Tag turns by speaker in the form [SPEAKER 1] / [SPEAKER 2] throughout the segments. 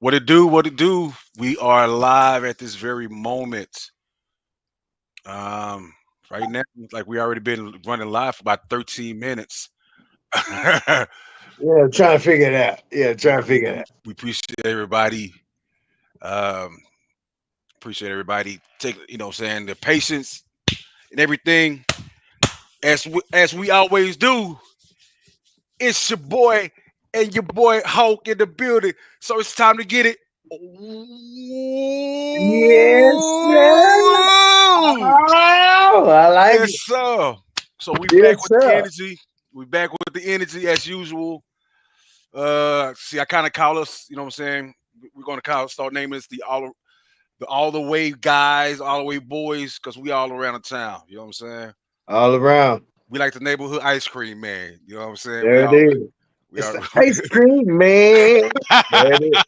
[SPEAKER 1] What it do? What it do? We are live at this very moment. Um, right now, like we already been running live for about 13 minutes.
[SPEAKER 2] Yeah, trying to figure it out. Yeah,
[SPEAKER 1] we,
[SPEAKER 2] trying to
[SPEAKER 1] we,
[SPEAKER 2] figure it
[SPEAKER 1] we
[SPEAKER 2] out.
[SPEAKER 1] we appreciate everybody. Um, appreciate everybody taking, saying the patience and everything. As we always do, it's your boy and your boy Hulk in the building. So it's time to get it.
[SPEAKER 2] Yes, sir.
[SPEAKER 1] Ooh.
[SPEAKER 2] Oh, I like
[SPEAKER 1] Yes,
[SPEAKER 2] it.
[SPEAKER 1] sir. So we back
[SPEAKER 2] Yes,
[SPEAKER 1] with the
[SPEAKER 2] sir.
[SPEAKER 1] energy. We back with the energy as usual. See, I kind of call us, you know what I'm saying? We're gonna start naming us the all the way guys, all the way boys, because we all around the town. You know what I'm saying?
[SPEAKER 2] All around.
[SPEAKER 1] We like the neighborhood ice cream man. You know what I'm saying? We
[SPEAKER 2] There it
[SPEAKER 1] all
[SPEAKER 2] is.
[SPEAKER 1] we
[SPEAKER 2] It's
[SPEAKER 1] are
[SPEAKER 2] the ice cream man. There it is.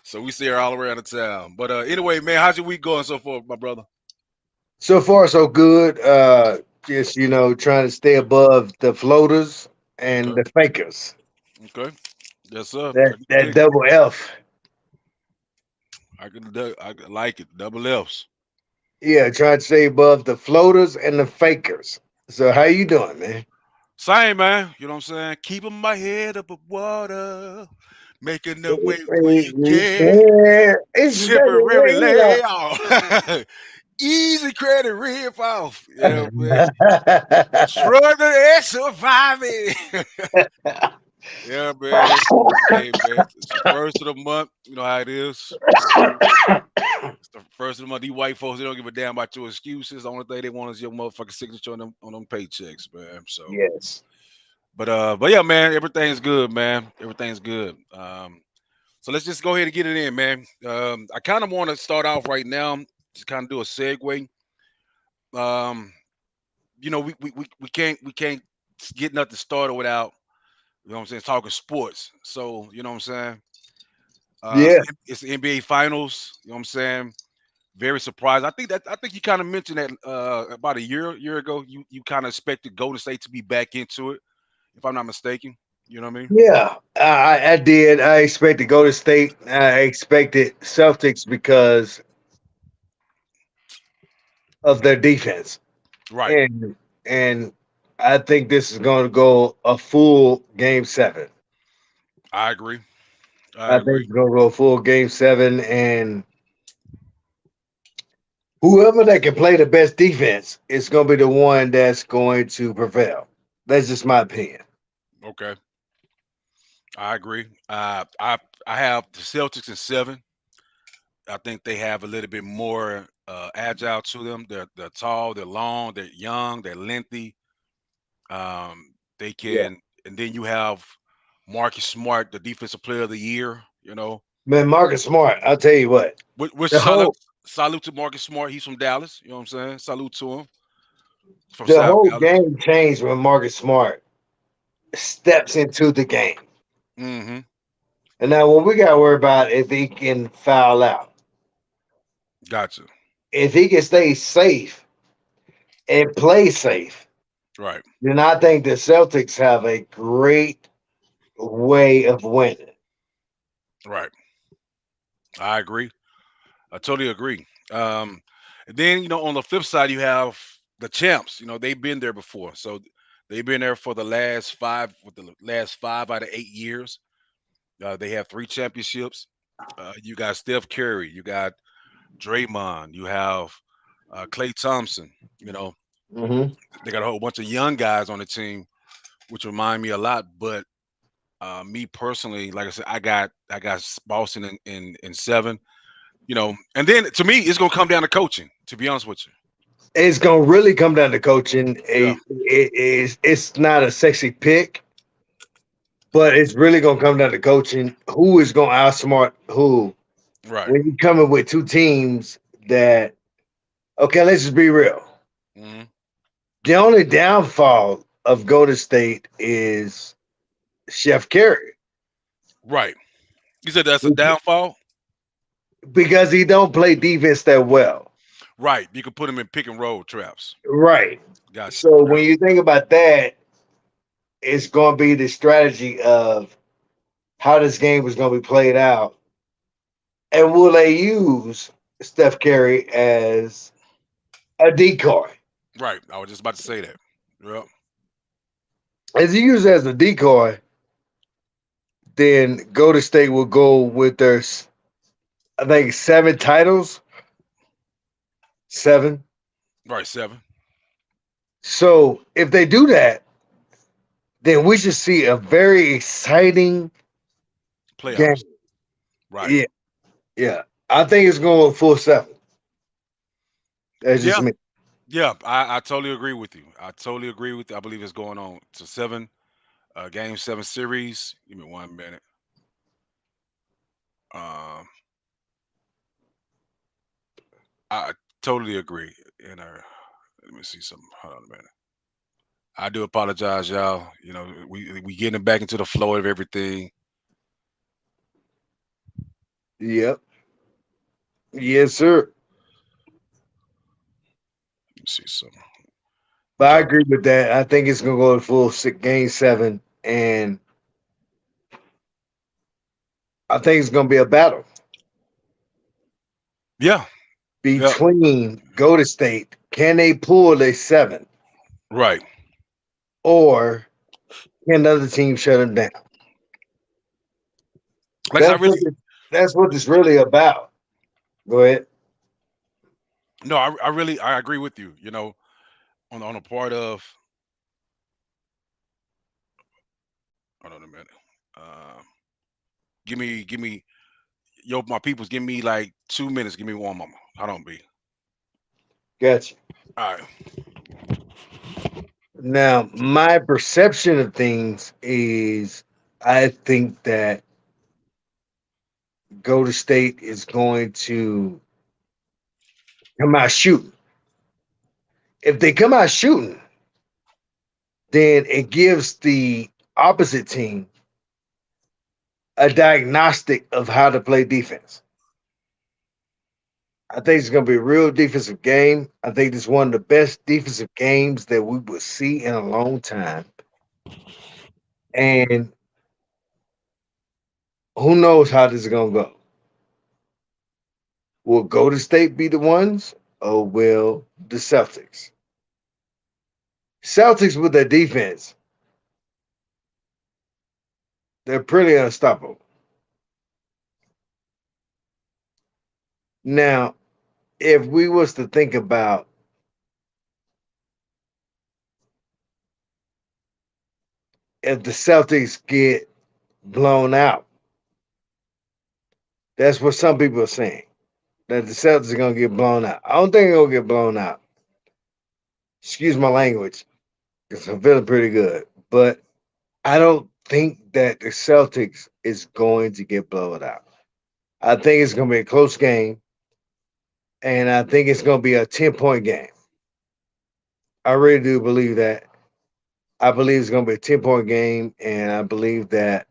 [SPEAKER 1] so we see her all around the town. But anyway, man, how's your week going so far, my brother?
[SPEAKER 2] So far, so good. Just trying to stay above the floaters and
[SPEAKER 1] Okay,
[SPEAKER 2] the fakers.
[SPEAKER 1] okay. Yes, sir. I
[SPEAKER 2] That
[SPEAKER 1] can
[SPEAKER 2] that
[SPEAKER 1] dig it.
[SPEAKER 2] double F.
[SPEAKER 1] I can like it. Double F's.
[SPEAKER 2] Yeah, trying to stay above the floaters and the fakers. So how you doing, man?
[SPEAKER 1] Same, man. You know what I'm saying? Keeping my head above water, making the way where you can.
[SPEAKER 2] Yeah, it's
[SPEAKER 1] Temporary layoff. Easy credit rip off. Yeah, man. Struggling and surviving. Yeah, man. Hey, man. It's the first of the month. You know how it is. It's the first of the month. These white folks, they don't give a damn about your excuses. The only thing they want is your motherfucking signature on them paychecks, man. So
[SPEAKER 2] Yes.
[SPEAKER 1] but yeah, man, everything's good, man. Everything's good. So let's just go ahead and get it in, man. I kind of want to start off right now, just kind of do a segue. Um, we can't get nothing started without what I'm saying, talking sports. So you know what I'm saying.
[SPEAKER 2] Yeah.
[SPEAKER 1] It's the NBA Finals. You know what I'm saying. Very surprised. I think you kind of mentioned that about a year ago. You kind of expected Golden State to be back into it, if I'm not mistaken. You know what I mean?
[SPEAKER 2] Yeah. I did. I expected Golden State. I expected Celtics because of their defense.
[SPEAKER 1] Right.
[SPEAKER 2] And I think this is going to go a full game seven.
[SPEAKER 1] I agree. I
[SPEAKER 2] I think
[SPEAKER 1] agree.
[SPEAKER 2] it's going to go a full game seven, and whoever that can play the best defense is going to be the one that's going to prevail. That's just my opinion.
[SPEAKER 1] Okay. I agree. I have the Celtics in seven. I think they have a little bit more agile to them. They're tall, they're long, they're young, they're lengthy. They
[SPEAKER 2] Yeah.
[SPEAKER 1] can, and then you have Marcus Smart, the Defensive Player of the Year.
[SPEAKER 2] Man, Marcus Smart, I'll tell you what.
[SPEAKER 1] Which
[SPEAKER 2] The
[SPEAKER 1] salute
[SPEAKER 2] whole
[SPEAKER 1] salute to Marcus Smart. He's from Dallas. You know what I'm saying? Salute to him from
[SPEAKER 2] the
[SPEAKER 1] South
[SPEAKER 2] whole
[SPEAKER 1] Dallas.
[SPEAKER 2] game changed when Marcus Smart steps into the game.
[SPEAKER 1] Mm-hmm.
[SPEAKER 2] And now what we gotta worry about if he can foul out.
[SPEAKER 1] Gotcha.
[SPEAKER 2] If he can stay safe and play safe,
[SPEAKER 1] Right.
[SPEAKER 2] then I think the Celtics have a great way of winning.
[SPEAKER 1] Right. I agree. I totally agree. And then on the flip side, you have the champs. They've been there before, so they've been there for the last five. With the last 5 out of 8 years, they have three championships. You got Steph Curry, you got Draymond, you have Clay Thompson. You know
[SPEAKER 2] Hmm.
[SPEAKER 1] they got a whole bunch of young guys on the team, which remind me a lot. But me personally, like I said, I got Boston in seven. And then to me, it's gonna come down to coaching. To be honest with you.
[SPEAKER 2] It's gonna really come down to coaching.
[SPEAKER 1] Yeah.
[SPEAKER 2] It's not a sexy pick, but it's really gonna come down to coaching. Who is gonna outsmart who?
[SPEAKER 1] Right.
[SPEAKER 2] When you coming with two teams that, okay, let's just be real.
[SPEAKER 1] Hmm.
[SPEAKER 2] The only downfall of Golden State is Chef Curry
[SPEAKER 1] Right. You said that's a downfall.
[SPEAKER 2] because he don't play defense that well.
[SPEAKER 1] Right. You can put them in pick and roll traps.
[SPEAKER 2] Right.
[SPEAKER 1] Gotcha.
[SPEAKER 2] So
[SPEAKER 1] Okay.
[SPEAKER 2] when you think about that, it's going to be the strategy of how this game is going to be played out. And will they use Steph Curry as a decoy?
[SPEAKER 1] Right. I was just about to say that. Yep.
[SPEAKER 2] As he used as a decoy, then Golden State will go with their, I think, 7 titles. 7.
[SPEAKER 1] Right. 7
[SPEAKER 2] So if they do that, then we should see a very exciting game.
[SPEAKER 1] playoffs. Right.
[SPEAKER 2] Yeah, yeah. I think it's going full 7. That's just
[SPEAKER 1] Yeah.
[SPEAKER 2] me.
[SPEAKER 1] Yeah. I totally agree with you. I totally agree with you. I believe it's going on to 7 game 7 series. Give me 1 minute. Um, I totally agree. And let me see something. Hold on a minute. I do apologize, y'all. We getting back into the flow of everything.
[SPEAKER 2] Yep. Yes, sir.
[SPEAKER 1] Let me see something.
[SPEAKER 2] But
[SPEAKER 1] What
[SPEAKER 2] I
[SPEAKER 1] y'all?
[SPEAKER 2] agree with that. I think it's gonna go to full game 7, and I think it's gonna be a battle
[SPEAKER 1] Yeah. Yep.
[SPEAKER 2] between Golden State. Can they pull a 7,
[SPEAKER 1] Right.
[SPEAKER 2] or can the other team shut them down?
[SPEAKER 1] Like I said, I
[SPEAKER 2] That's what
[SPEAKER 1] really
[SPEAKER 2] that's what it's really about. Go ahead.
[SPEAKER 1] no. I really I agree with you. On a part of. Hold on a minute. Um, give me yo my peoples. Give me like 2 minutes. Give me one moment. I don't be.
[SPEAKER 2] Gotcha.
[SPEAKER 1] All right.
[SPEAKER 2] Now, my perception of things is I think that Golden State is going to come out shooting. If they come out shooting, then it gives the opposite team a diagnostic of how to play defense. I think it's going to be a real defensive game. I think it's one of the best defensive games that we will see in a long time. And who knows how this is going to go? Will Golden State be the ones, or will the Celtics? Celtics with their defense, they're pretty unstoppable. Now, if we was to think about if the Celtics get blown out, that's what some people are saying. That the Celtics are gonna get blown out. I don't think they're gonna get blown out. Excuse my language, because I'm feeling pretty good. But I don't think that the Celtics is going to get blown out. I think it's gonna be a close game, and I think it's gonna be a 10-point game. I really do believe that. I believe it's gonna be a 10-point game, and I believe that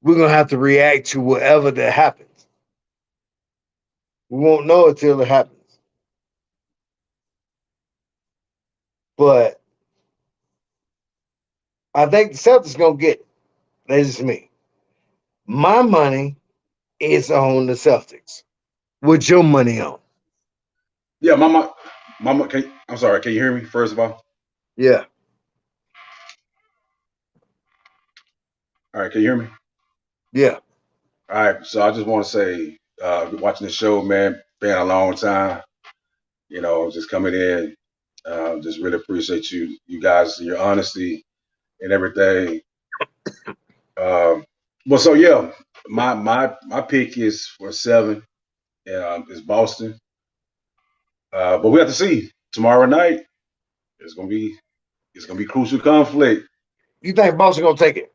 [SPEAKER 2] we're gonna have to react to whatever that happens. We won't know until it happens. But I think the Celtics gonna get it. That's just me. My money is on the Celtics. What's your money on?
[SPEAKER 3] Yeah, mama. I'm sorry. Can you hear me? First of all,
[SPEAKER 2] Yeah,
[SPEAKER 3] all right. Can you hear me?
[SPEAKER 2] yeah.
[SPEAKER 3] All right. So I just want to say, been watching the show, man. Been a long time. Just coming in. Just really appreciate you guys, your honesty and everything. Um, well, so yeah, my pick is for 7. Is Boston. But we have to see tomorrow night. It's gonna be it's gonna be crucial conflict.
[SPEAKER 2] You think Boston gonna take it?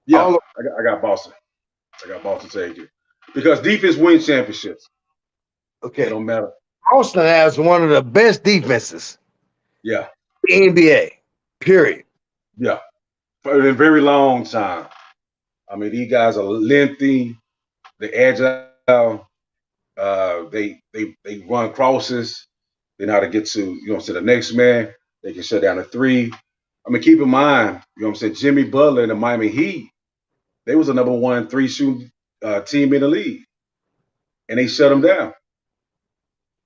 [SPEAKER 3] Yeah,
[SPEAKER 2] All
[SPEAKER 3] I got Boston. I got Boston taking because defense wins championships. It
[SPEAKER 2] okay.
[SPEAKER 3] don't matter.
[SPEAKER 2] Boston has one of the best defenses
[SPEAKER 3] Yeah,
[SPEAKER 2] in the NBA. Period.
[SPEAKER 3] yeah. For a very long time. I mean, these guys are lengthy, they're agile, they run crosses, they know how to get to the next man. They can shut down a three. I mean, keep in mind, Jimmy Butler and the Miami Heat, they was a number 1 3 shooting. team in the league, and they shut them down.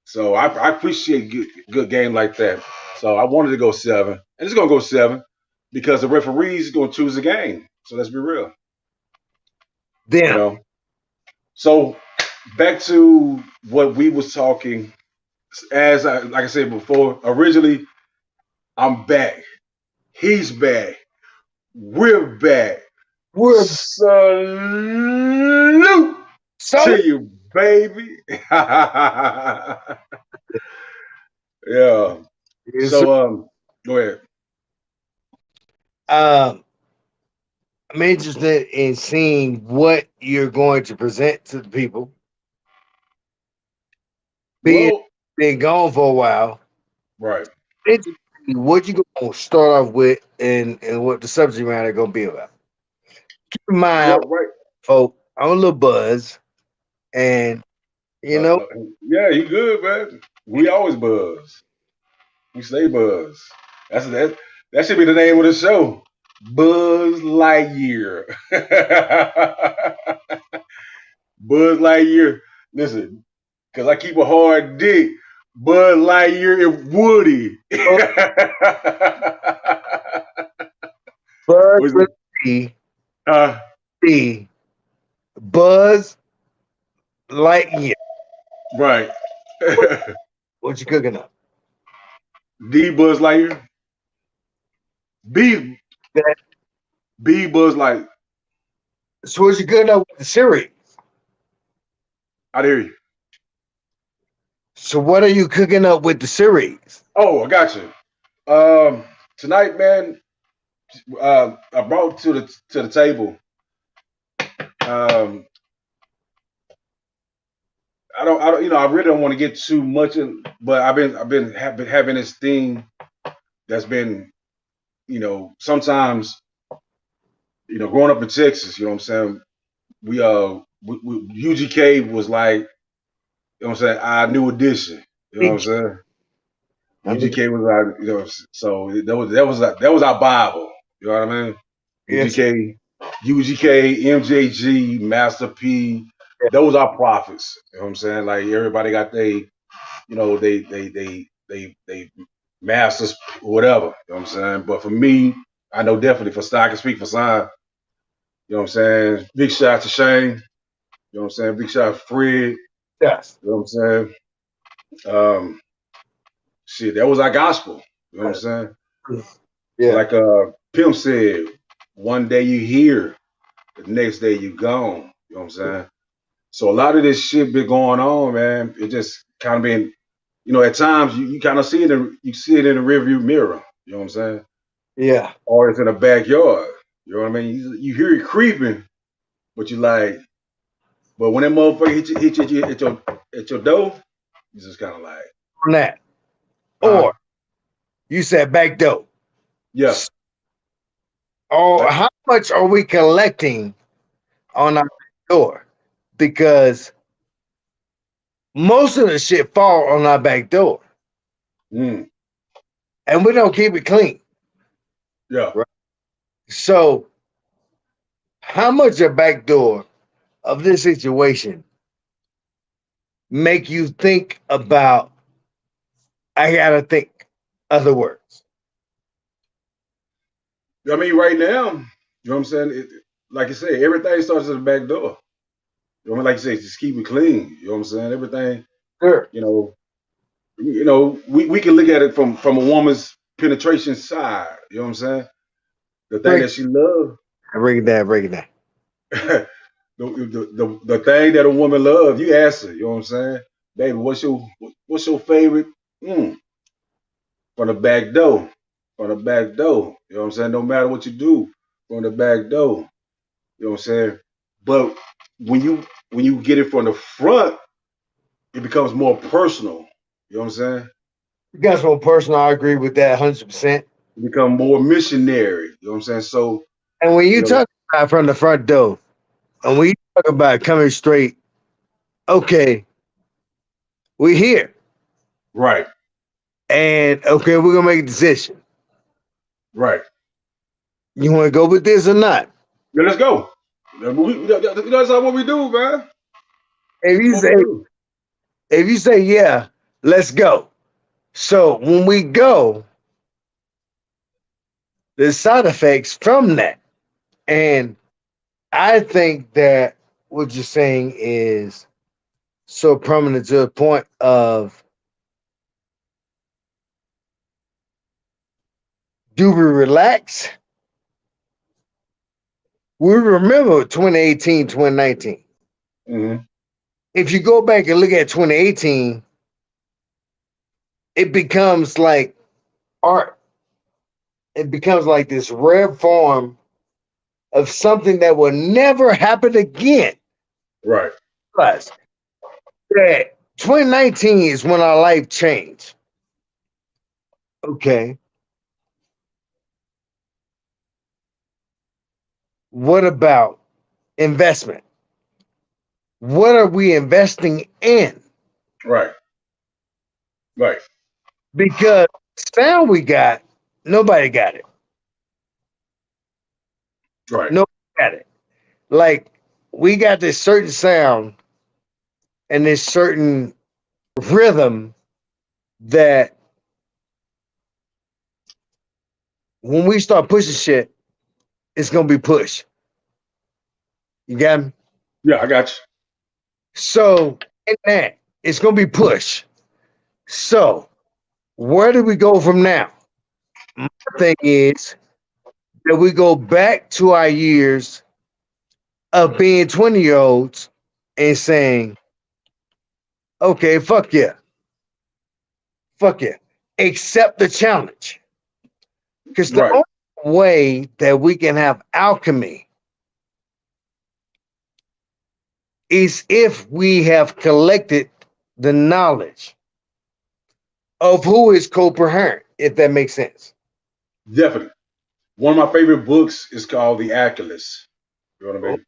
[SPEAKER 3] So I appreciate good game like that. So I wanted to go 7, and it's gonna go 7 because the referees gonna choose the game. So let's be real, you
[SPEAKER 2] Them.
[SPEAKER 3] know. So back to what we was talking. Like I said before, originally I'm back. He's back. We're back.
[SPEAKER 2] We're
[SPEAKER 3] Salute
[SPEAKER 2] so
[SPEAKER 3] to you, baby. Yeah.
[SPEAKER 2] yes,
[SPEAKER 3] So go ahead.
[SPEAKER 2] um I'm interested in seeing what you're going to present to the people. Being
[SPEAKER 3] Well,
[SPEAKER 2] been gone for a while,
[SPEAKER 3] right.
[SPEAKER 2] interested in what you gonna start off with and what the subject matter gonna be about. Keep in mind,
[SPEAKER 3] Well, right.
[SPEAKER 2] folks, I'm a little buzz, and you
[SPEAKER 3] Uh,
[SPEAKER 2] know,
[SPEAKER 3] uh, yeah, you good, man. We always buzz. We stay buzz. That should be the name of the show. Buzz Lightyear. Buzz Lightyear. Listen, because I keep a hard dick. Buzz Lightyear and Woody.
[SPEAKER 2] Buzz
[SPEAKER 3] Was
[SPEAKER 2] with
[SPEAKER 3] it?
[SPEAKER 2] B,
[SPEAKER 3] Uh,
[SPEAKER 2] B, Buzz Lightyear.
[SPEAKER 3] right.
[SPEAKER 2] What you cooking up?
[SPEAKER 3] D Buzz Lightyear. B
[SPEAKER 2] That,
[SPEAKER 3] B Buzz Light.
[SPEAKER 2] so what you cooking up with the series?
[SPEAKER 3] I hear you.
[SPEAKER 2] So what are you cooking up with the series?
[SPEAKER 3] Oh, I got you. Tonight, man, I brought to the table. Um, I really don't want to get too much in, but I've been having this thing that's been, sometimes, growing up in Texas, you know what I'm saying. UGK was like, you know what I'm saying, our new edition. You know what I'm saying. UGK was our, so that was our Bible. You know what I mean?
[SPEAKER 2] Yes.
[SPEAKER 3] UGK, MJG, Master P. Those are prophets. You know what I'm saying? Like everybody got they masters, whatever. You know what I'm saying? But for me, I know definitely for Stein, I can speak for Stein. You know what I'm saying? Big shout out to Shane. You know what I'm saying? Big shout out to Fred.
[SPEAKER 2] Yes.
[SPEAKER 3] You know what I'm saying? Shit, that was our gospel. You know what I'm saying?
[SPEAKER 2] Yeah.
[SPEAKER 3] Like Pimp said, one day you here, the next day you gone. You know what I'm saying? So a lot of this shit been going on, man. It just kind of been, at times you kind of see it you see it in the rearview mirror. You know what I'm saying?
[SPEAKER 2] Yeah.
[SPEAKER 3] Or it's in the backyard. You know what I mean? You hear it creeping, but you like, but when that motherfucker hit you at your door, you just kind of like,
[SPEAKER 2] On that. Or you said back door.
[SPEAKER 3] yeah,
[SPEAKER 2] Oh,
[SPEAKER 3] like,
[SPEAKER 2] how much are we collecting on our door? Because most of the shit fall on our back door,
[SPEAKER 3] mm,
[SPEAKER 2] and we don't keep it clean.
[SPEAKER 3] yeah.
[SPEAKER 2] Right. So, how much a back door of this situation make you think about? I gotta think other words.
[SPEAKER 3] I mean, right now, you know what I'm saying? Like you said, everything starts at the back door. You know what I mean? Like you said, just keep it clean. You know what I'm saying? Everything,
[SPEAKER 2] Sure.
[SPEAKER 3] we can look at it from a woman's penetration side. You know what I'm saying? The thing
[SPEAKER 2] Break,
[SPEAKER 3] that she loves,
[SPEAKER 2] break it down. Break it down.
[SPEAKER 3] the thing that a woman loves, you ask her. You know what I'm saying? Baby, what's your favorite? Mm, from the back door. From the back door. You know what I'm saying? No matter what you do, from the back door. You know what I'm saying? But when you get it from the front, it becomes more personal. You know what I'm saying?
[SPEAKER 2] You got some personal. I agree with that 100%.
[SPEAKER 3] It become more missionary. You know what I'm saying? So,
[SPEAKER 2] And when
[SPEAKER 3] you
[SPEAKER 2] you
[SPEAKER 3] know,
[SPEAKER 2] talk about from the front door, and when you talk about coming straight, okay, we're here.
[SPEAKER 3] right,
[SPEAKER 2] And okay, we're gonna make a decision.
[SPEAKER 3] right.
[SPEAKER 2] You want to go with this or not?
[SPEAKER 3] Yeah, let's go. That's not what we do, man.
[SPEAKER 2] If
[SPEAKER 3] That's
[SPEAKER 2] you
[SPEAKER 3] what we
[SPEAKER 2] say,
[SPEAKER 3] do.
[SPEAKER 2] yeah, let's go. So when we go, there's side effects from that. And I think that what you're saying is so prominent to the point of, do we relax? We remember 2018, 2019.
[SPEAKER 3] Mm-hmm.
[SPEAKER 2] If you go back and look at 2018, it becomes like art. It becomes like this rare form of something that will never happen again.
[SPEAKER 3] Right.
[SPEAKER 2] Plus, that 2019 is when our life changed. Okay. What about investment? What are we investing in?
[SPEAKER 3] Right. Right.
[SPEAKER 2] Because sound we got, nobody got it.
[SPEAKER 3] Right.
[SPEAKER 2] Nobody got it. Like, we got this certain sound and this certain rhythm that when we start pushing shit, it's gonna be pushed. You got me?
[SPEAKER 3] Yeah, I got you.
[SPEAKER 2] So in that, it's gonna be pushed. So where do we go from now? My thing is that we go back to our years of being 20-year-olds and saying, okay, fuck yeah. Fuck yeah. Accept the challenge. Because the
[SPEAKER 3] Right.
[SPEAKER 2] only way that we can have alchemy is if we have collected the knowledge of who is co-parent, if that makes sense.
[SPEAKER 3] Definitely. One of my favorite books is called The Alchemist. You know what I
[SPEAKER 2] Oh,
[SPEAKER 3] mean?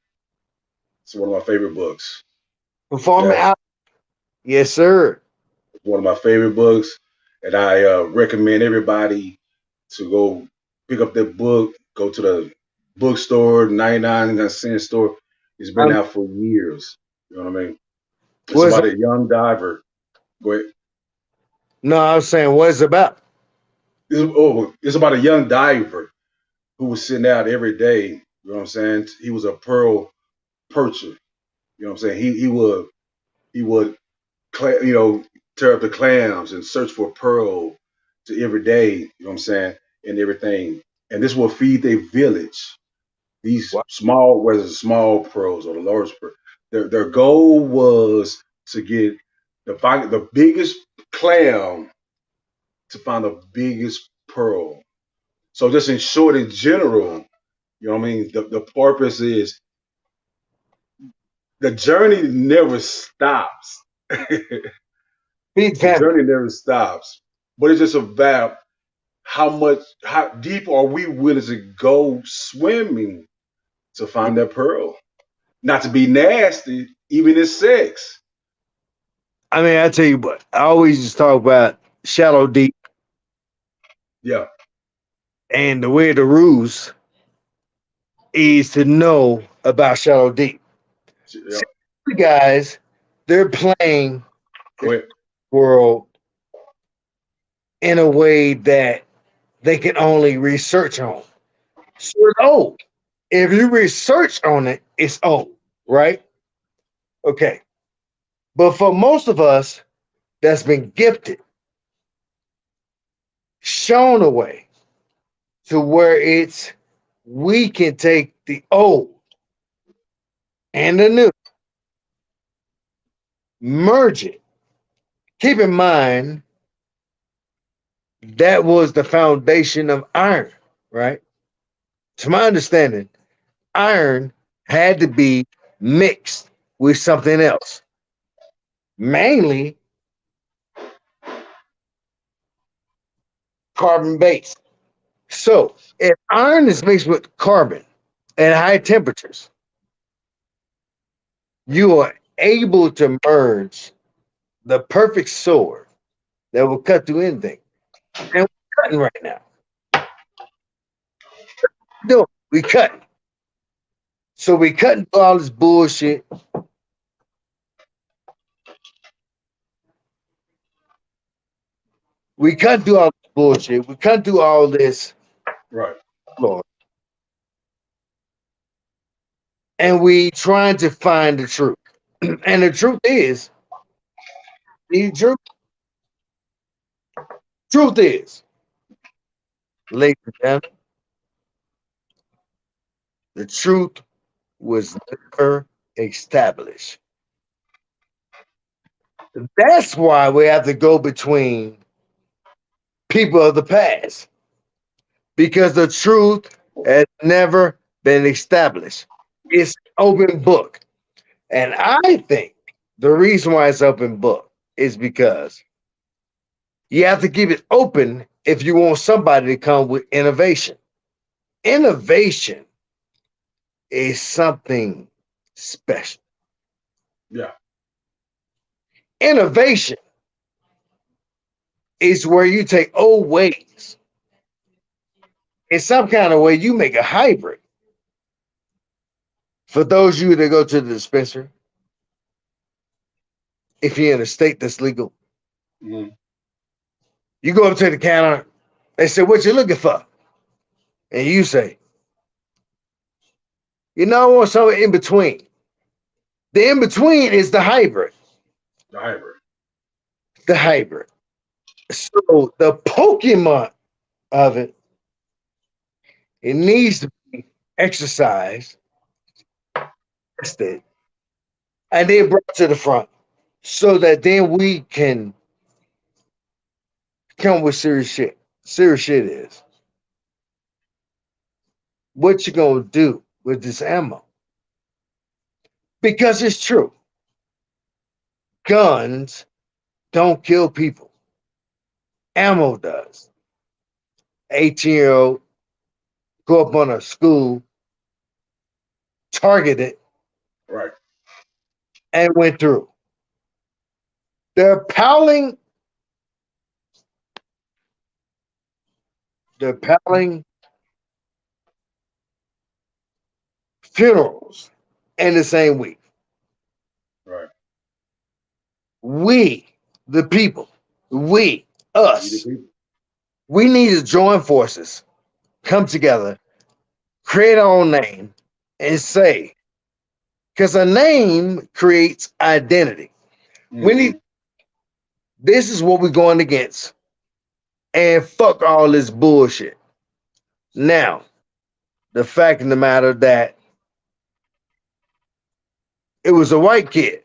[SPEAKER 3] It's one of my favorite books.
[SPEAKER 2] performing
[SPEAKER 3] Yes,
[SPEAKER 2] out. Yes, sir.
[SPEAKER 3] it's one of my favorite books, and I recommend everybody to go pick up that book. Go to the bookstore, 99-cent store. It's been
[SPEAKER 2] Um,
[SPEAKER 3] out for years. You know what I mean? It's
[SPEAKER 2] what's
[SPEAKER 3] about a young diver. Go ahead.
[SPEAKER 2] no, I was saying what's it about?
[SPEAKER 3] It's about a young diver who was sitting out every day. You know what I'm saying? He was a pearl percher. You know what I'm saying? He would tear up the clams and search for pearl to every day. You know what I'm saying? And everything. And this will feed their village. These
[SPEAKER 2] What?
[SPEAKER 3] small, whether it's small pearls or the large pearl, their goal was to get the biggest clam to find the biggest pearl. So just in short, in general, you know what I mean? The purpose is the journey never stops. The
[SPEAKER 2] Feed family.
[SPEAKER 3] journey never stops. But it's just about how deep are we willing to go swimming to find that pearl? Not to be nasty, even in sex.
[SPEAKER 2] I mean, I tell you what, I always just talk about shallow deep
[SPEAKER 3] Yeah.
[SPEAKER 2] and the way of the rules is to know about shallow deep.
[SPEAKER 3] Yeah.
[SPEAKER 2] See, you guys, they're playing
[SPEAKER 3] Go
[SPEAKER 2] the
[SPEAKER 3] ahead.
[SPEAKER 2] world in a way that they can only research on. So it's old. If you research on it, it's old, right? Okay. But for most of us that's been gifted, shown a way to where it's we can take the old and the new, merge it. Keep in mind that was the foundation of iron, right? To my understanding, iron had to be mixed with something else, mainly carbon based. So if iron is mixed with carbon at high temperatures, you are able to merge the perfect sword that will cut through anything. And we're cutting right now. No, we cut. So we cutting through all this bullshit. We cut through all this bullshit. We cut through all this,
[SPEAKER 3] Right.
[SPEAKER 2] Lord, and we trying to find the truth. And the the truth, truth is, ladies and gentlemen, the truth was never established. That's why we have to go between people of the past because the truth has never been established. It's open book. And I think the reason why it's open book is because you have to keep it open if you want somebody to come with innovation. Innovation is something special.
[SPEAKER 3] Yeah.
[SPEAKER 2] Innovation is where you take old ways in some kind of way, you make a hybrid. For those of you that go to the dispensary, if you're in a state that's legal,
[SPEAKER 3] Hmm.
[SPEAKER 2] you go up to the counter, they say, "What you looking for?" And you say, "I want something in between." The in between is the hybrid.
[SPEAKER 3] The hybrid.
[SPEAKER 2] The hybrid. So the Pokemon of it needs to be exercised, tested, and then brought to the front so that then we can come with serious shit. Serious shit is what you gonna do with this ammo? Because it's true. Guns don't kill people. Ammo does. 18-year-old go up on a school, target it,
[SPEAKER 3] Right.
[SPEAKER 2] and went through. They're piling, they're piling funerals in the same week.
[SPEAKER 3] Right.
[SPEAKER 2] We, the people, we,
[SPEAKER 3] We the
[SPEAKER 2] us,
[SPEAKER 3] people.
[SPEAKER 2] we need to join forces, come together, create our own name, and say, because a name creates identity. We
[SPEAKER 3] Hmm.
[SPEAKER 2] need, this is what we're going against. And fuck all this bullshit. Now, the fact of the matter that it was a white kid.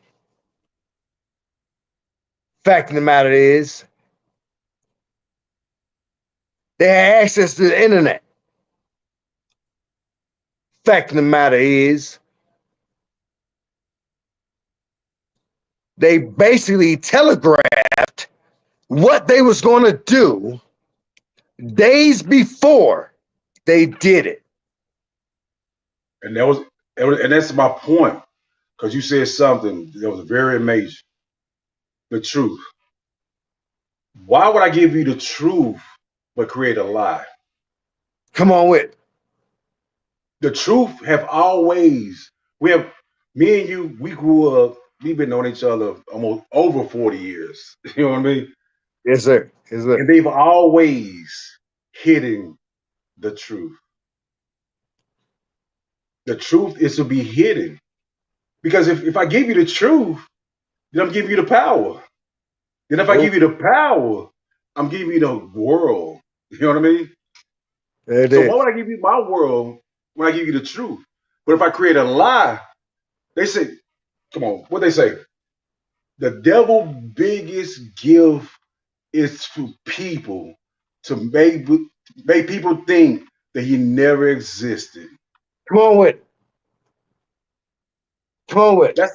[SPEAKER 2] Fact of the matter is, they had access to the internet. Fact of the matter is, they basically telegraphed what they was going to do days before they did it.
[SPEAKER 3] And and that's my point. Because you said something that was very amazing. The truth. Why would I give you the truth but create a lie?
[SPEAKER 2] Come on with it.
[SPEAKER 3] The truth have always we have me and you, we grew up, we've been knowing each other almost over 40 years. You know what I mean?
[SPEAKER 2] Yes, sir. Yes, sir.
[SPEAKER 3] And they've always hidden the truth. The truth is to be hidden. Because if I give you the truth, then I'm giving you the power. Then if I
[SPEAKER 2] Oh,
[SPEAKER 3] give you the power, I'm giving you the world. You know what I mean?
[SPEAKER 2] there it
[SPEAKER 3] So why
[SPEAKER 2] is.
[SPEAKER 3] would I give you my world when I give you the truth? But if I create a lie, they say, come on, what they say? The devil biggest gift is to people to make people think that he never existed.
[SPEAKER 2] Come on with it. Come on with it.
[SPEAKER 3] That's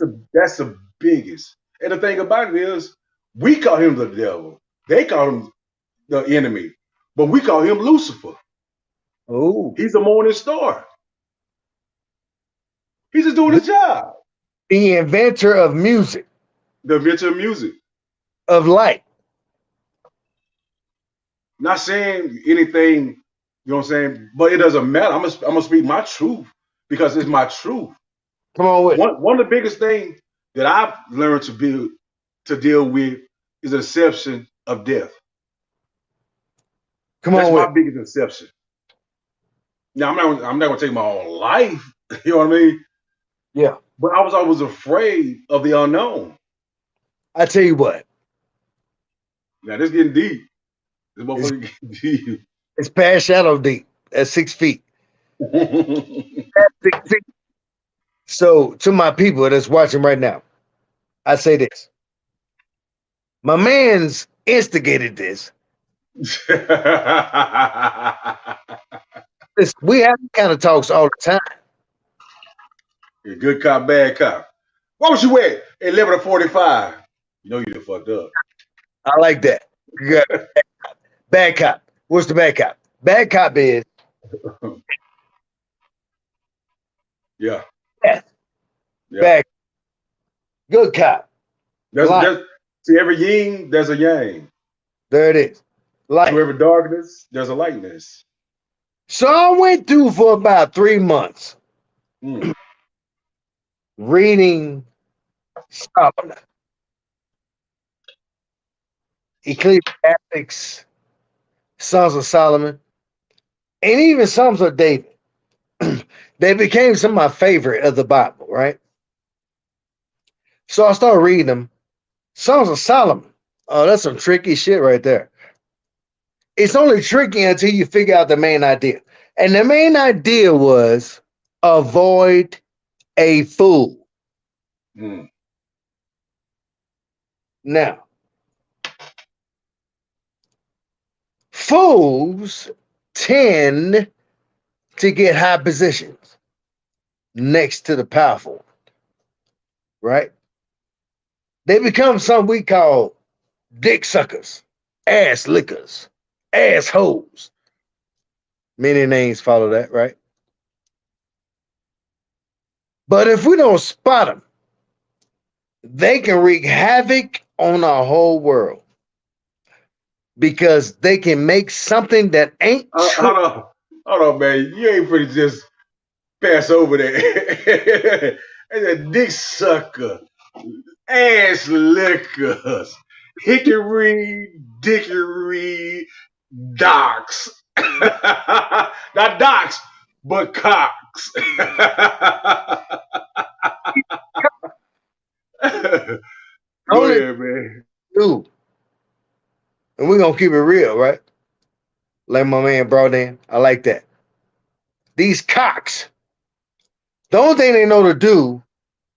[SPEAKER 3] the biggest. And the thing about it is, we call him the devil. They call him the enemy, but we call him Lucifer.
[SPEAKER 2] Oh,
[SPEAKER 3] He's a morning star. He's just doing his job.
[SPEAKER 2] the inventor of music,
[SPEAKER 3] The inventor of music.
[SPEAKER 2] of light.
[SPEAKER 3] Not saying anything, you know what I'm saying, but it doesn't matter. I'm gonna speak my truth because it's my truth.
[SPEAKER 2] Come on with it.
[SPEAKER 3] One of the biggest things that I've learned to deal with is the deception of death.
[SPEAKER 2] Come
[SPEAKER 3] That's
[SPEAKER 2] on with
[SPEAKER 3] my
[SPEAKER 2] it.
[SPEAKER 3] biggest deception. Now I'm not gonna take my own life, you know what I mean?
[SPEAKER 2] Yeah.
[SPEAKER 3] But I was always afraid of the unknown.
[SPEAKER 2] I tell you what,
[SPEAKER 3] Now this getting deep. This
[SPEAKER 2] it's,
[SPEAKER 3] motherfucker getting deep.
[SPEAKER 2] it's past shadow deep at 6 feet. At 6 feet. So to my people that's watching right now, I say this. My man's instigated this. Listen, we have these kind of talks all the time.
[SPEAKER 3] Good cop, bad cop. Why was you at 11:45? You know you done fucked up.
[SPEAKER 2] I like that. Good. Bad cop. What's the bad cop? Bad cop is
[SPEAKER 3] Yeah,
[SPEAKER 2] death.
[SPEAKER 3] yeah.
[SPEAKER 2] Bad. Good cop. Light.
[SPEAKER 3] See every yin, there's a yang.
[SPEAKER 2] There it is.
[SPEAKER 3] To
[SPEAKER 2] Light.
[SPEAKER 3] every darkness, there's a lightness.
[SPEAKER 2] So I went through for about 3 months
[SPEAKER 3] Mm.
[SPEAKER 2] reading Solomon, Ecclesiastics, Sons of Solomon, and even Psalms of David. They became some of my favorite of the Bible, right? So I started reading them. Songs of Solomon. Oh, that's some tricky shit right there. It's only tricky until you figure out the main idea. And the main idea was avoid a fool.
[SPEAKER 3] Mm.
[SPEAKER 2] Now, fools tend to get high positions next to the powerful, right? They become something we call dick suckers, ass lickers, assholes. Many names follow that, right? But if we don't spot them, they can wreak havoc on our whole world because they can make something that ain't true.
[SPEAKER 3] Hold on, man. You ain't pretty just pass over that. That's a dick sucker, ass lickers, hickory, dickory, docks. Not docks, but cocks. Go
[SPEAKER 2] Only
[SPEAKER 3] ahead, man.
[SPEAKER 2] do, and we're gonna keep it real, right? Like my man brought in. I like that. These cocks, the only thing they know to do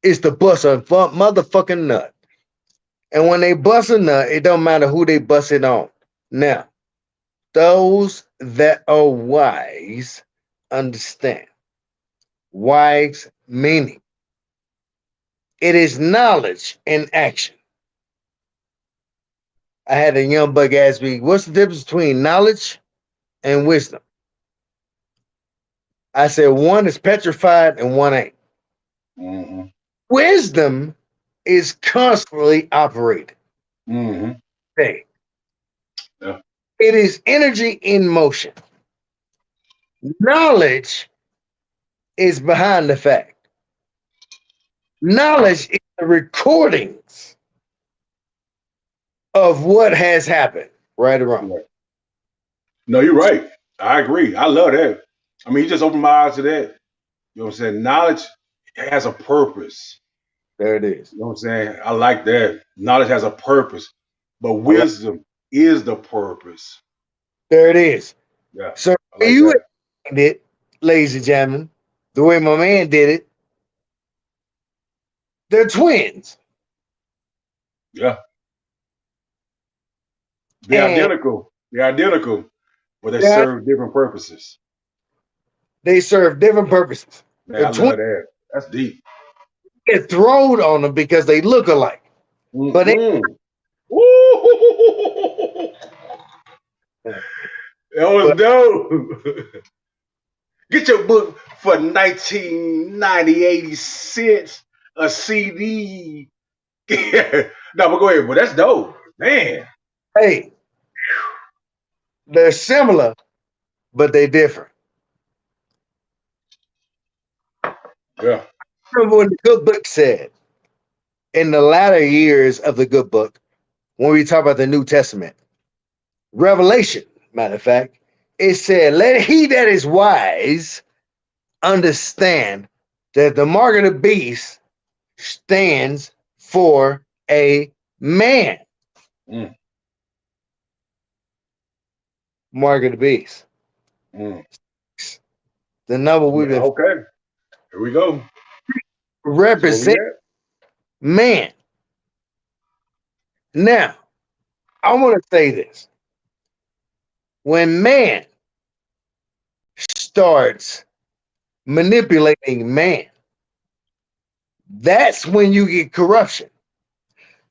[SPEAKER 2] is to bust a motherfucking nut. And when they bust a nut, it don't matter who they bust it on. Now, those that are wise understand. Wise meaning it is knowledge in action. I had a young buck ask me, what's the difference between knowledge and wisdom? I said, one is petrified and one ain't.
[SPEAKER 3] Mm-hmm.
[SPEAKER 2] Wisdom is constantly operating.
[SPEAKER 3] Mm-hmm.
[SPEAKER 2] Hey,
[SPEAKER 3] Yeah.
[SPEAKER 2] it is energy in motion. Knowledge is behind the fact. Knowledge is the recordings of what has happened, right or wrong.
[SPEAKER 3] Right. No, you're right. I agree. I love that. I mean, you just opened my eyes to that. You know what I'm saying? Knowledge has a purpose.
[SPEAKER 2] There it is.
[SPEAKER 3] You know what I'm saying? I like that. Knowledge has a purpose, but
[SPEAKER 2] I like-
[SPEAKER 3] wisdom is the purpose.
[SPEAKER 2] There it is.
[SPEAKER 3] Yeah.
[SPEAKER 2] So
[SPEAKER 3] I like
[SPEAKER 2] you
[SPEAKER 3] that.
[SPEAKER 2] explained it, ladies and gentlemen, the way my man did it. They're twins.
[SPEAKER 3] Yeah. They're
[SPEAKER 2] And
[SPEAKER 3] identical. They're identical, but they
[SPEAKER 2] Yeah.
[SPEAKER 3] serve different purposes.
[SPEAKER 2] they serve different purposes.
[SPEAKER 3] Man,
[SPEAKER 2] The
[SPEAKER 3] I
[SPEAKER 2] twins
[SPEAKER 3] love that. That's deep.
[SPEAKER 2] get thrown on them because they look alike. But they,
[SPEAKER 3] Mm-mm. Woo! That was
[SPEAKER 2] but
[SPEAKER 3] dope. Get your book for 19.80 cents a CD. No, but go ahead. But that's dope, man.
[SPEAKER 2] hey, they're similar, but they different.
[SPEAKER 3] Yeah.
[SPEAKER 2] Remember when the good book said in the latter years of the good book, when we talk about the New Testament, Revelation, matter of fact, it said, let he that is wise understand that the mark of the beast stands for a man.
[SPEAKER 3] Mm.
[SPEAKER 2] Mark of the beast.
[SPEAKER 3] Mm.
[SPEAKER 2] The number we've been
[SPEAKER 3] Okay. Here we go. That's where we
[SPEAKER 2] represent
[SPEAKER 3] at.
[SPEAKER 2] man. Now, I want to say this. When man starts manipulating man, that's when you get corruption.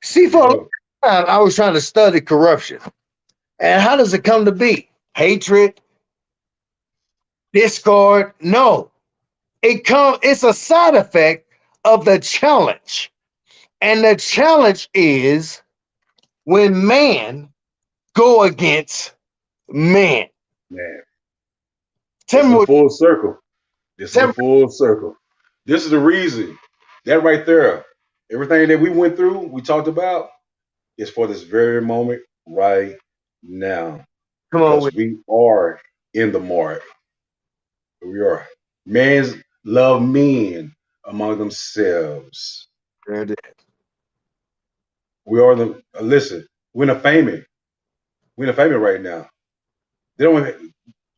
[SPEAKER 2] See,
[SPEAKER 3] Here
[SPEAKER 2] for
[SPEAKER 3] we
[SPEAKER 2] a long
[SPEAKER 3] go.
[SPEAKER 2] time, I was trying to study corruption. And how does it come to be? Hatred, discord? No. It's a side effect of the challenge. And the challenge is when man go against man.
[SPEAKER 3] Man,
[SPEAKER 2] Tell
[SPEAKER 3] this is
[SPEAKER 2] me
[SPEAKER 3] a
[SPEAKER 2] what,
[SPEAKER 3] full circle. This is
[SPEAKER 2] tell
[SPEAKER 3] a
[SPEAKER 2] me,
[SPEAKER 3] full circle. This is the reason. That right there. Everything that we went through, we talked about, is for this very moment right now.
[SPEAKER 2] come on
[SPEAKER 3] Because
[SPEAKER 2] with
[SPEAKER 3] we are in the mark. We are. Men's love men among themselves.
[SPEAKER 2] it.
[SPEAKER 3] We are the listen, we're in a famine. We're in a famine right now. They don't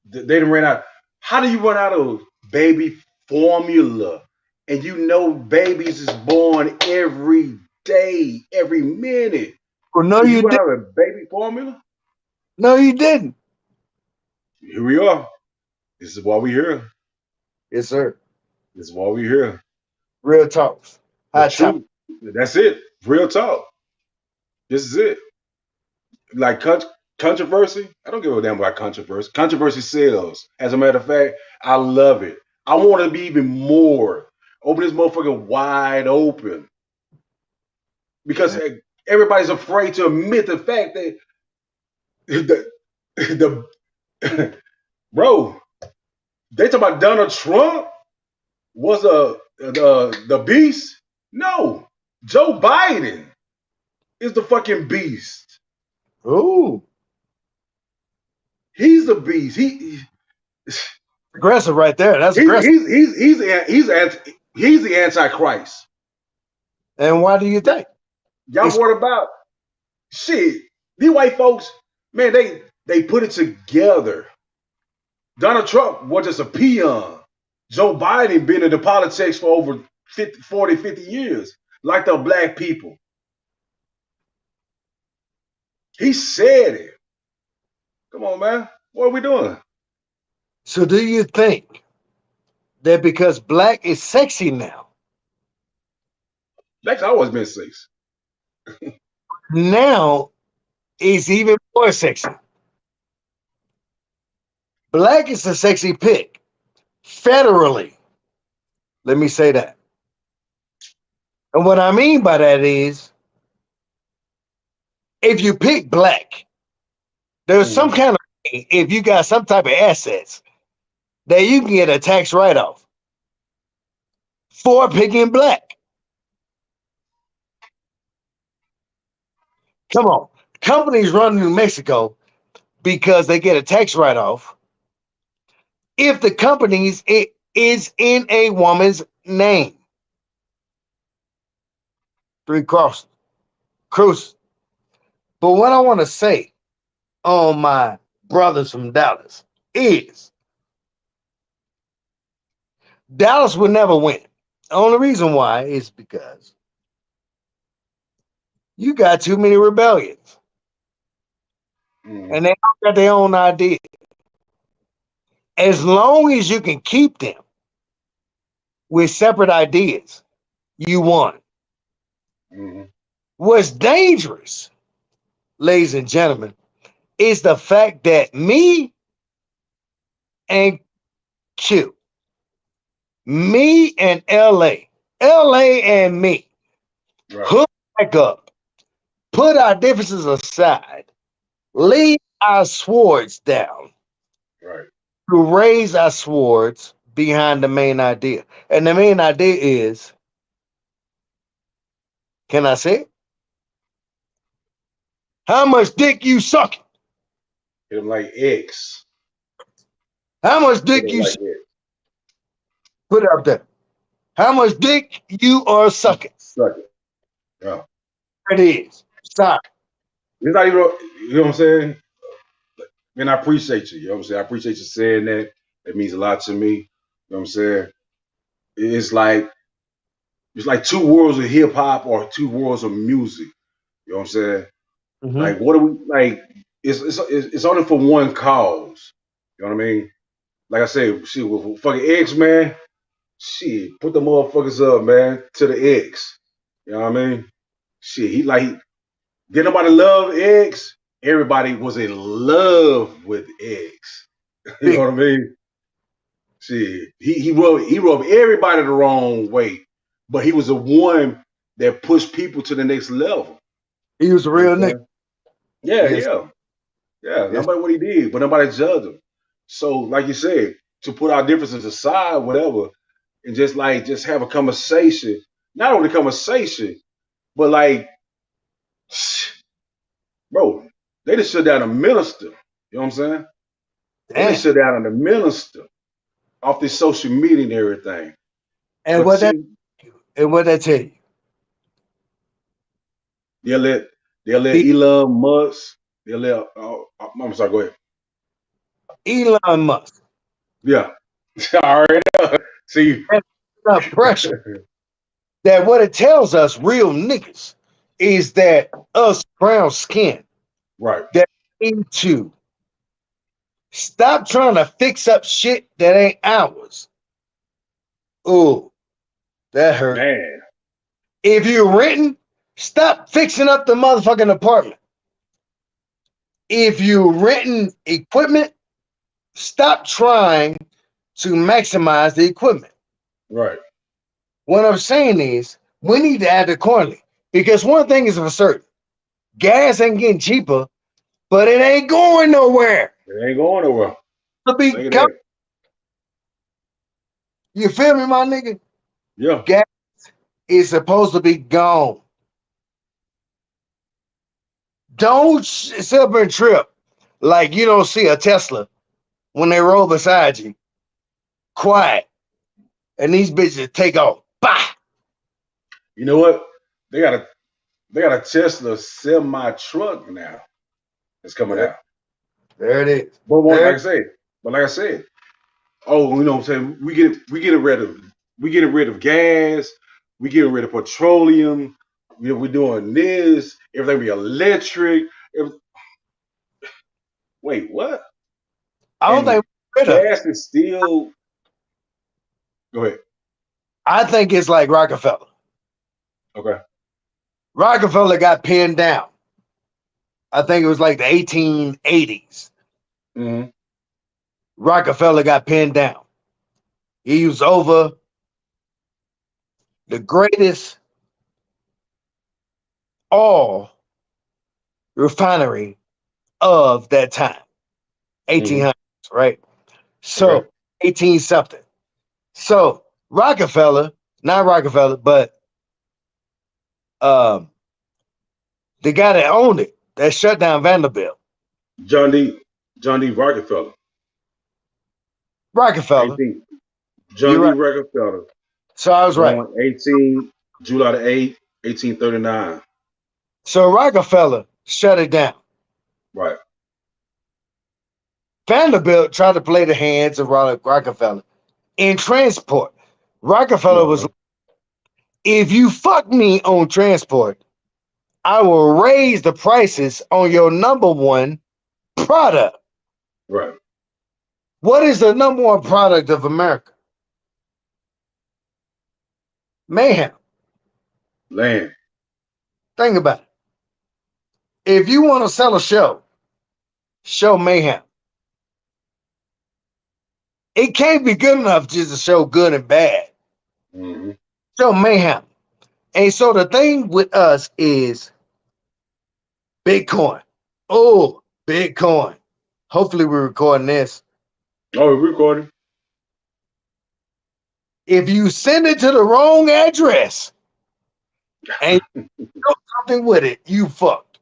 [SPEAKER 3] they didn't run out. How do you run out of baby formula? And you know babies is born every day, every minute.
[SPEAKER 2] Well, no,
[SPEAKER 3] And you
[SPEAKER 2] you
[SPEAKER 3] run
[SPEAKER 2] didn't.
[SPEAKER 3] out of baby formula?
[SPEAKER 2] No, you didn't.
[SPEAKER 3] Here we are. This is why we're here.
[SPEAKER 2] Yes, sir.
[SPEAKER 3] This is why we're here.
[SPEAKER 2] Real talks.
[SPEAKER 3] The
[SPEAKER 2] High top.
[SPEAKER 3] truth. That's it. Real talk. This is it. Like controversy. I don't give a damn about controversy. Controversy sells. As a matter of fact, I love it. I want to be even more. Open this motherfucker wide open because everybody's afraid to admit the fact that the bro, they talk about Donald Trump was the beast. No, Joe Biden is the fucking beast.
[SPEAKER 2] Ooh,
[SPEAKER 3] He's the beast.
[SPEAKER 2] aggressive right there. That's
[SPEAKER 3] He's
[SPEAKER 2] aggressive.
[SPEAKER 3] he's he's he's he's the antichrist.
[SPEAKER 2] And why do you think?
[SPEAKER 3] Y'all
[SPEAKER 2] It's
[SPEAKER 3] worried about shit? These white folks, man, they put it together. Donald Trump was just a peon. Joe Biden been in the politics for over 50, 40, 50 years, like the black people. He said it. Come on, man. What are we doing?
[SPEAKER 2] so. Do you think that because black is sexy now,
[SPEAKER 3] Black's always been six.
[SPEAKER 2] now is even more sexy? Black is a sexy pick federally. Let me say that. And what I mean by that is, if you pick black, there's some kind of way, if you got some type of assets, that you can get a tax write-off for picking black. Come on. Companies run New Mexico because they get a tax write-off if the company is in a woman's name. Three cross cruise. But what I want to say on my brothers from Dallas is Dallas would never win. The only reason why is because you got too many rebellions and they all got their own idea. As long as you can keep them with separate ideas, you won.
[SPEAKER 3] Mm-hmm.
[SPEAKER 2] What's dangerous, ladies and gentlemen, is the fact that me and Q, me and LA and me,
[SPEAKER 3] Right.
[SPEAKER 2] hook back up, put our differences aside, leave our swords down
[SPEAKER 3] Right.
[SPEAKER 2] to raise our swords behind the main idea. And the main idea is, can I say it? How much dick you sucking?
[SPEAKER 3] Hit him like X.
[SPEAKER 2] How much
[SPEAKER 3] Hit
[SPEAKER 2] dick
[SPEAKER 3] him
[SPEAKER 2] you
[SPEAKER 3] like X.
[SPEAKER 2] put it up there? How much dick you are sucking?
[SPEAKER 3] Suck it. Yeah.
[SPEAKER 2] It is. Stop.
[SPEAKER 3] It's not even, you know what I'm saying? Man, I appreciate you. You know what I'm saying? I appreciate you saying that. That means a lot to me. You know what I'm saying? It's like two worlds of hip hop or two worlds of music. You know what I'm saying?
[SPEAKER 2] Mm-hmm.
[SPEAKER 3] Like, what do we like? It's only for one cause. You know what I mean? Like I said, shit, with fucking X, man. Shit, put the motherfuckers up, man, to the X. You know what I mean? Shit, did nobody love X? Everybody was in love with X. You know what I mean? Shit, he rubbed everybody the wrong way, but he was the one that pushed people to the next level.
[SPEAKER 2] He was a
[SPEAKER 3] You know
[SPEAKER 2] real
[SPEAKER 3] what I'm
[SPEAKER 2] nigga.
[SPEAKER 3] saying? Yeah,
[SPEAKER 2] Yes.
[SPEAKER 3] yeah.
[SPEAKER 2] Yes.
[SPEAKER 3] Nobody what he did, but nobody judged him. So, like you said, to put our differences aside, whatever, and just have a conversation. Not only conversation, but like, bro, they just shut down a minister. You know what I'm saying? They
[SPEAKER 2] Damn.
[SPEAKER 3] just shut down a minister off this social media and everything.
[SPEAKER 2] And
[SPEAKER 3] But
[SPEAKER 2] what that
[SPEAKER 3] see,
[SPEAKER 2] and what that tell you?
[SPEAKER 3] they'll let Elon Musk. They'll let. I'm sorry. Go ahead.
[SPEAKER 2] Elon Musk.
[SPEAKER 3] Yeah. All right. See.
[SPEAKER 2] Enough pressure that what it tells us, real niggas, is that us brown skin
[SPEAKER 3] Right.
[SPEAKER 2] that need to stop trying to fix up shit that ain't ours. Ooh, that hurt.
[SPEAKER 3] Man.
[SPEAKER 2] If you're renting, stop fixing up the motherfucking apartment. If you're renting equipment, stop trying to maximize the equipment.
[SPEAKER 3] Right.
[SPEAKER 2] What I'm saying is, we need to act accordingly. Because one thing is for certain, gas ain't getting cheaper, but it ain't going nowhere.
[SPEAKER 3] It ain't going nowhere.
[SPEAKER 2] To be
[SPEAKER 3] Say that.
[SPEAKER 2] You feel me, my nigga?
[SPEAKER 3] Yeah.
[SPEAKER 2] Gas is supposed to be gone. Don't sit up and trip like you don't see a Tesla when they roll beside you. Quiet. And these bitches take off. Bah!
[SPEAKER 3] You know what? They got a Tesla semi truck now. It's coming out.
[SPEAKER 2] There it is.
[SPEAKER 3] But like I said, oh, you know what I'm saying? We get rid of gas, we getting rid of petroleum, we're doing this, everything be electric. Wait, what?
[SPEAKER 2] I don't think
[SPEAKER 3] gas is still. Go ahead.
[SPEAKER 2] I think it's like Rockefeller.
[SPEAKER 3] Okay.
[SPEAKER 2] Rockefeller got pinned down. I think it was like the 1880s.
[SPEAKER 3] Mm-hmm.
[SPEAKER 2] Rockefeller got pinned down. He was over the greatest oil refinery of that time, 1800s, right? So,
[SPEAKER 3] Okay.
[SPEAKER 2] 18 something. So, Rockefeller, not Rockefeller, but the guy that owned it, that shut down Vanderbilt.
[SPEAKER 3] John D. Rockefeller.
[SPEAKER 2] Rockefeller.
[SPEAKER 3] John D.
[SPEAKER 2] Right.
[SPEAKER 3] Rockefeller.
[SPEAKER 2] So I was right.
[SPEAKER 3] 18 July the 8th, 1839.
[SPEAKER 2] So Rockefeller shut it down.
[SPEAKER 3] Right.
[SPEAKER 2] Vanderbilt tried to play the hands of Rockefeller in transport. Rockefeller was like, if you fuck me on transport, I will raise the prices on your number one product.
[SPEAKER 3] Right.
[SPEAKER 2] What is the number one product of America? Mayhem.
[SPEAKER 3] Land.
[SPEAKER 2] Think about it. If you want to sell a show Mayhem. It can't be good enough just to show good and bad.
[SPEAKER 3] Mm-hmm.
[SPEAKER 2] Show Mayhem. And so the thing with us is Bitcoin. Oh, Bitcoin. Hopefully we're recording this.
[SPEAKER 3] Oh, we're recording.
[SPEAKER 2] If you send it to the wrong address and you do something with it, you fucked.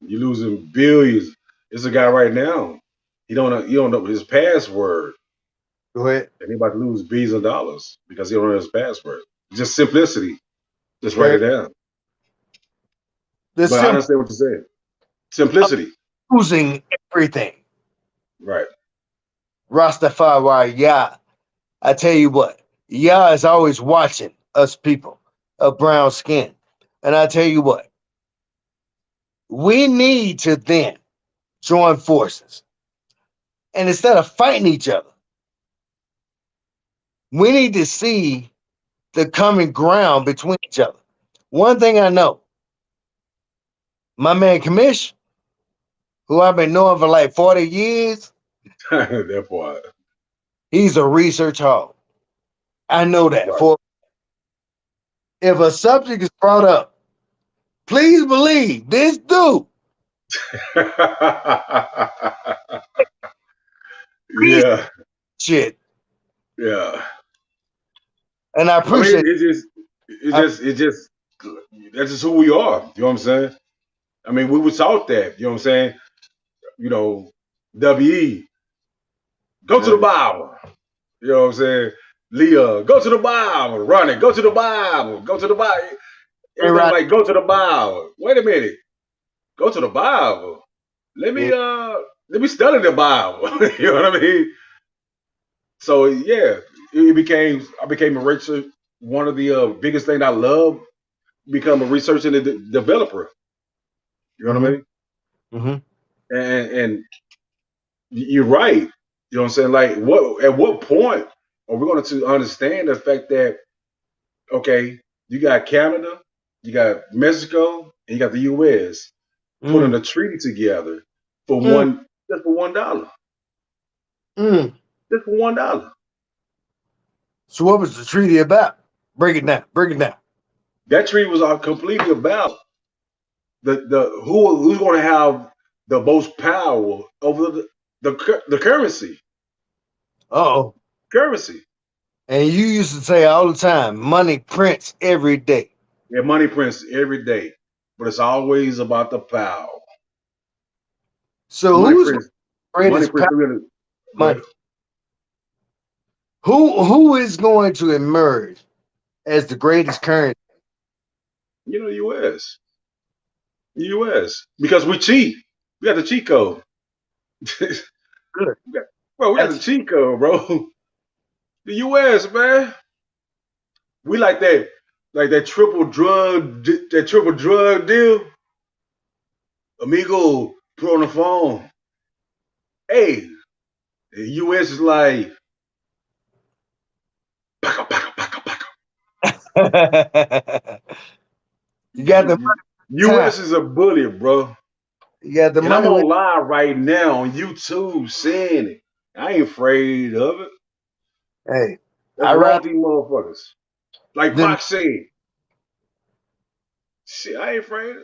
[SPEAKER 3] You're losing billions. There's a guy right now. He don't know his password,
[SPEAKER 2] Go ahead.
[SPEAKER 3] and he about to lose billions of dollars because he don't know his password. Just simplicity. Just write
[SPEAKER 2] There,
[SPEAKER 3] it down.
[SPEAKER 2] the
[SPEAKER 3] But I
[SPEAKER 2] simple
[SPEAKER 3] understand what you're saying. Simplicity.
[SPEAKER 2] losing everything.
[SPEAKER 3] Right.
[SPEAKER 2] Rastafari, Yah. I tell you what, Yah is always watching us people of brown skin. And I tell you what, we need to then join forces. And instead of fighting each other, we need to see the common ground between each other. One thing I know, my man Kamish, who I've been knowing for like 40 years,
[SPEAKER 3] That part.
[SPEAKER 2] he's a research hog. I know that.
[SPEAKER 3] Right.
[SPEAKER 2] For if a subject is brought up, please believe this dude.
[SPEAKER 3] Yeah.
[SPEAKER 2] Shit.
[SPEAKER 3] Yeah.
[SPEAKER 2] And I
[SPEAKER 3] I mean,
[SPEAKER 2] appreciate
[SPEAKER 3] it just, that's just who we are. You know what I'm saying? I mean, we were taught that. You know what I'm saying? You know, WE, go to the Bible. You know what I'm saying? Leah, go to the Bible. Ronnie, go to the Bible. Go to the Bible. Everything
[SPEAKER 2] right.
[SPEAKER 3] like go to the Bible. Wait a minute. Go to the Bible. Let me study the Bible. You know what I mean? So yeah, I became a researcher. One of the biggest thing I love, become a researcher and a developer. You know what I
[SPEAKER 2] Mm-hmm.
[SPEAKER 3] mean?
[SPEAKER 2] Mm-hmm.
[SPEAKER 3] And you're right. You know what I'm saying? Like, what at what point are we going to understand the fact that okay, you got Canada, you got Mexico, and you got the U.S. putting
[SPEAKER 2] Mm.
[SPEAKER 3] a treaty together for
[SPEAKER 2] Mm.
[SPEAKER 3] just for $1,
[SPEAKER 2] Mm.
[SPEAKER 3] just for $1.
[SPEAKER 2] So what was the treaty about? Break it down. Break it down.
[SPEAKER 3] That treaty was all completely about who's going to have the most power over the currency.
[SPEAKER 2] Uh-oh.
[SPEAKER 3] Currency.
[SPEAKER 2] And you used to say all the time, money prints every day.
[SPEAKER 3] Yeah, money prints every day, but it's always about the power.
[SPEAKER 2] So
[SPEAKER 3] Money
[SPEAKER 2] who's
[SPEAKER 3] prints, money
[SPEAKER 2] greatest power
[SPEAKER 3] prints 300. Go
[SPEAKER 2] money?
[SPEAKER 3] ahead.
[SPEAKER 2] Who is going to emerge as the greatest currency?
[SPEAKER 3] You know, the U.S. The U.S. Because we cheat. We got the cheat code.
[SPEAKER 2] Good.
[SPEAKER 3] Bro, we got the
[SPEAKER 2] That's
[SPEAKER 3] cheat code, bro. The U.S. man, we like that triple drug deal. Amigo, put on the phone. Hey, the U.S. is like, paka, paka, paka, paka.
[SPEAKER 2] you got the money time.
[SPEAKER 3] U.S. is a bully, bro.
[SPEAKER 2] You got the
[SPEAKER 3] And I'm
[SPEAKER 2] money
[SPEAKER 3] on
[SPEAKER 2] with
[SPEAKER 3] live right now on YouTube saying it. I ain't afraid of it.
[SPEAKER 2] hey.
[SPEAKER 3] What's
[SPEAKER 2] I
[SPEAKER 3] wrong
[SPEAKER 2] rather
[SPEAKER 3] with these motherfuckers? Like
[SPEAKER 2] than
[SPEAKER 3] Pac said, shit, I ain't afraid.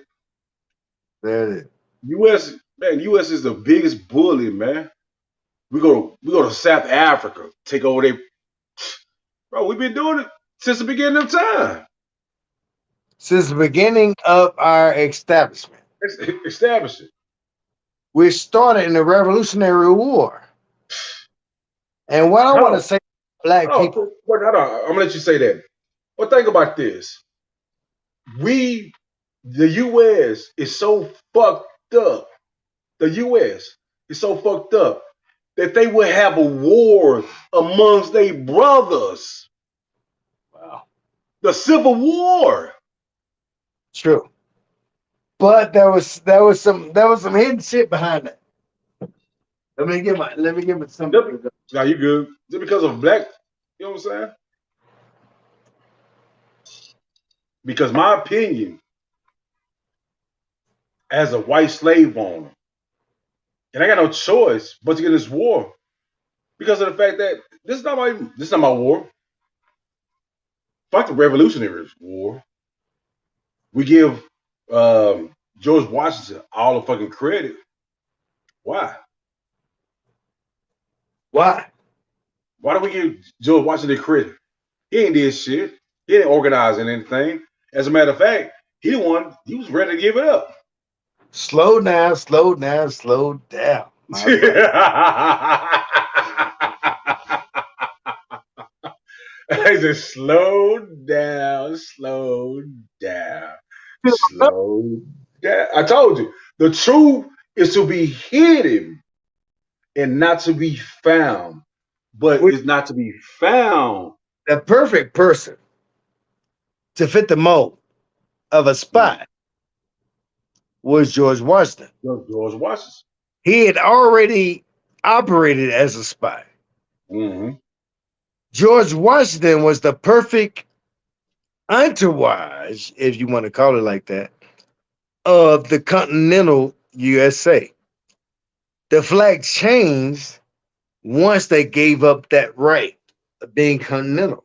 [SPEAKER 2] there it is.
[SPEAKER 3] U.S. man, U.S. is the biggest bully, man. We go to South Africa, take over their bro. We've been doing it since the beginning of time.
[SPEAKER 2] Since the beginning of our establishment,
[SPEAKER 3] Establish it.
[SPEAKER 2] we started in the Revolutionary War. And what I
[SPEAKER 3] Hold
[SPEAKER 2] want to
[SPEAKER 3] on,
[SPEAKER 2] say, black
[SPEAKER 3] hold
[SPEAKER 2] people,
[SPEAKER 3] on, hold on. I'm gonna let you say that. But think about this. We, the U.S. is so fucked up. The U.S. is so fucked up that they would have a war amongst their brothers.
[SPEAKER 2] wow,
[SPEAKER 3] The Civil War.
[SPEAKER 2] true. But there was some hidden shit behind that. Let me give it some.
[SPEAKER 3] Now you good. Just because of black, you know what I'm saying? Because my opinion as a white slave owner, and I got no choice but to get in this war because of the fact that this is not my war. Fuck the Revolutionary War. We give George Washington all the fucking credit. Why?
[SPEAKER 2] Why?
[SPEAKER 3] Why do we give George Washington credit? He ain't did shit. He ain't organizing anything. As a matter of fact, he was ready to give it up.
[SPEAKER 2] Slow down, slow down, slow down, my brother.
[SPEAKER 3] I just slow down, slow down, slow down. I told you the truth is to be hidden and not to be found, but
[SPEAKER 2] Which
[SPEAKER 3] it's not to be found.
[SPEAKER 2] the perfect person to fit the mold of a
[SPEAKER 3] Mm.
[SPEAKER 2] spy was George Washington.
[SPEAKER 3] George Washington.
[SPEAKER 2] He had already operated as a spy.
[SPEAKER 3] Hmm.
[SPEAKER 2] George Washington was the perfect entourage, if you want to call it like that, of the continental USA. The flag changed once they gave up that right of being continental.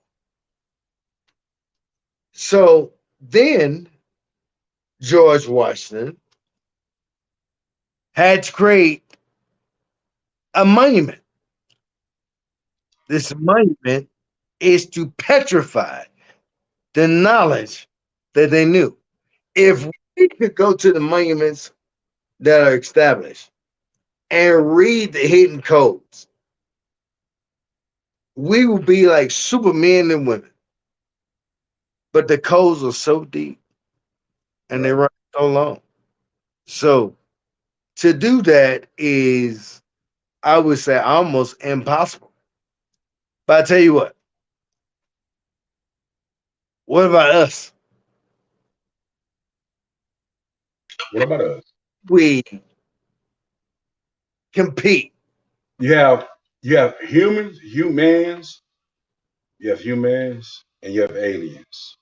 [SPEAKER 2] So then George Washington had to create a monument. This monument is to petrify the knowledge that they knew. If we could go to the monuments that are established and read the hidden codes, we will be like supermen and women. But the codes are so deep and they
[SPEAKER 3] Right.
[SPEAKER 2] run so long. So to do that is, I would say, almost impossible. But I tell you what about us?
[SPEAKER 3] What about us?
[SPEAKER 2] We compete.
[SPEAKER 3] You have you have humans, and you have aliens.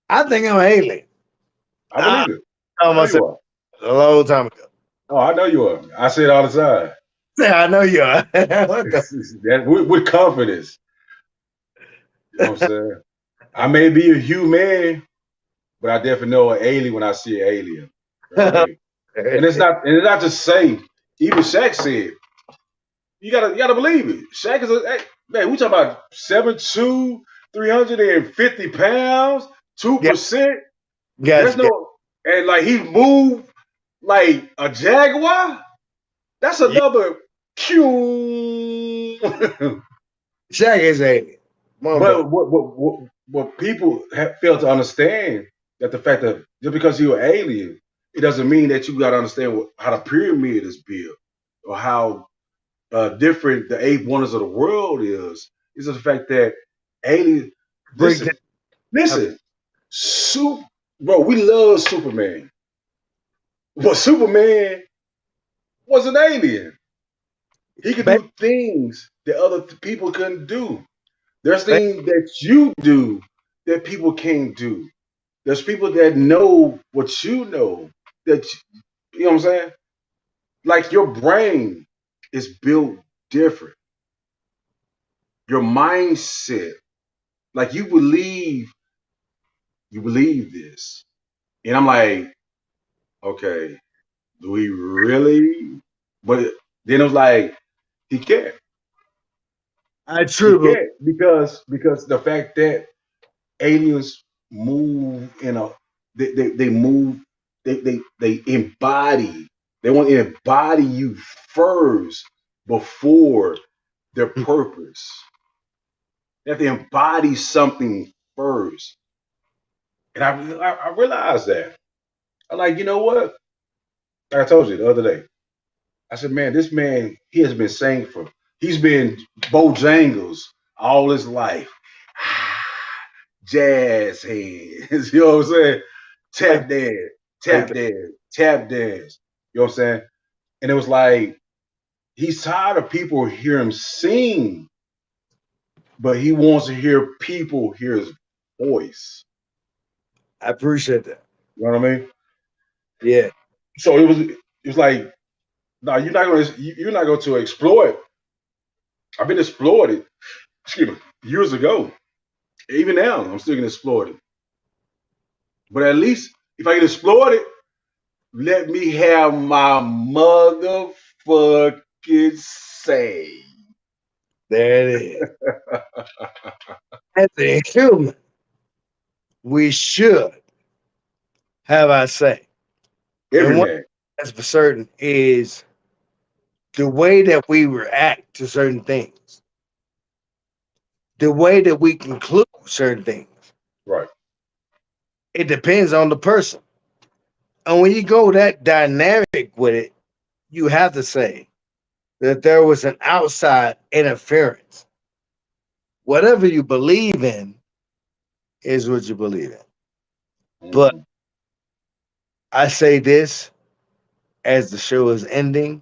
[SPEAKER 2] I think I'm an alien.
[SPEAKER 3] I
[SPEAKER 2] I
[SPEAKER 3] believe it. I
[SPEAKER 2] told
[SPEAKER 3] know
[SPEAKER 2] myself
[SPEAKER 3] you are.
[SPEAKER 2] a long time ago.
[SPEAKER 3] Oh, I know you are. I say it all the time.
[SPEAKER 2] Yeah, I know you are. What the?
[SPEAKER 3] That with confidence. You know what I'm saying? I may be a human, but I definitely know an alien when I see an alien. You know what I mean? And it's not just say. Even Shaq said, you gotta believe it. Shaq is man, we talking about 7'2", 350 pounds,
[SPEAKER 2] Yeah,
[SPEAKER 3] 2%.
[SPEAKER 2] guys,
[SPEAKER 3] There's no and like he moved like a jaguar. That's
[SPEAKER 2] yeah,
[SPEAKER 3] another Q.
[SPEAKER 2] Shaq is alien. Come on, bro.
[SPEAKER 3] But what people have failed to understand that the fact that just because you're an alien, it doesn't mean that you got to understand how the pyramid is built or how different the eight wonders of the world is. It's the fact that alien.
[SPEAKER 2] Break
[SPEAKER 3] Listen, listen, Super, bro. We love Superman, but Superman was an alien. He could
[SPEAKER 2] down.
[SPEAKER 3] do things that other people couldn't do. There's things that you do that people can't do. There's people that know what you know. You know what I'm saying? Like your brain is built different. Your mindset, like you believe this. And I'm like, okay, do we really? But then it was like, he can't.
[SPEAKER 2] I
[SPEAKER 3] He
[SPEAKER 2] true,
[SPEAKER 3] can't because the fact that aliens move in a they move they embody they want to embody you first before their purpose. They have to embody something first. And I realized that. I'm like, you know what? Like I told you the other day. I said, man, this man, he has been saying he's been Bojangles all his life. Jazz hands, you know what I'm saying?
[SPEAKER 2] like,
[SPEAKER 3] Tap dance,
[SPEAKER 2] like
[SPEAKER 3] tap dance, tap dance. You know what I'm saying? And it was like he's tired of people hear him sing, but he wants to hear people hear his voice.
[SPEAKER 2] I appreciate that.
[SPEAKER 3] You know what I mean?
[SPEAKER 2] Yeah,
[SPEAKER 3] So it was like, no, you're not going to explore it. I've been explored it, excuse me, years ago. Even now, I'm still gonna explore it. But at least if I can explore it, let me have my motherfucking say.
[SPEAKER 2] There it is. As a human, we should have our say.
[SPEAKER 3] Every
[SPEAKER 2] And what
[SPEAKER 3] man.
[SPEAKER 2] that's for certain is the way that we react to certain things, the way that we conclude certain things.
[SPEAKER 3] Right.
[SPEAKER 2] It depends on the person. And when you go that dynamic with it, you have to say that there was an outside interference. Whatever you believe in is what you believe in. But
[SPEAKER 3] Mhm.
[SPEAKER 2] I say this as the show is ending,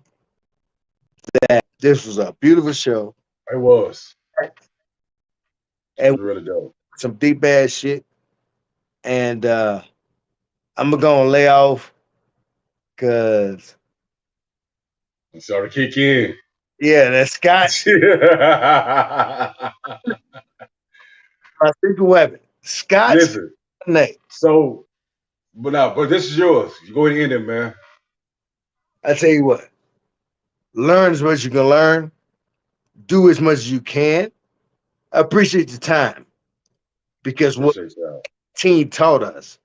[SPEAKER 2] that this was a beautiful show
[SPEAKER 3] It was. It
[SPEAKER 2] and
[SPEAKER 3] was really dope.
[SPEAKER 2] some deep ass shit. And I'm gonna lay off because
[SPEAKER 3] It started to kick in.
[SPEAKER 2] yeah, that Scotch, my secret weapon. Scotch
[SPEAKER 3] Listen.
[SPEAKER 2] Nate.
[SPEAKER 3] So, but this is yours. You go ahead and end it, man.
[SPEAKER 2] I tell you what, learn as much as you can learn, do as much as you can. Appreciate your time because what
[SPEAKER 3] Appreciate y'all.
[SPEAKER 2] team taught us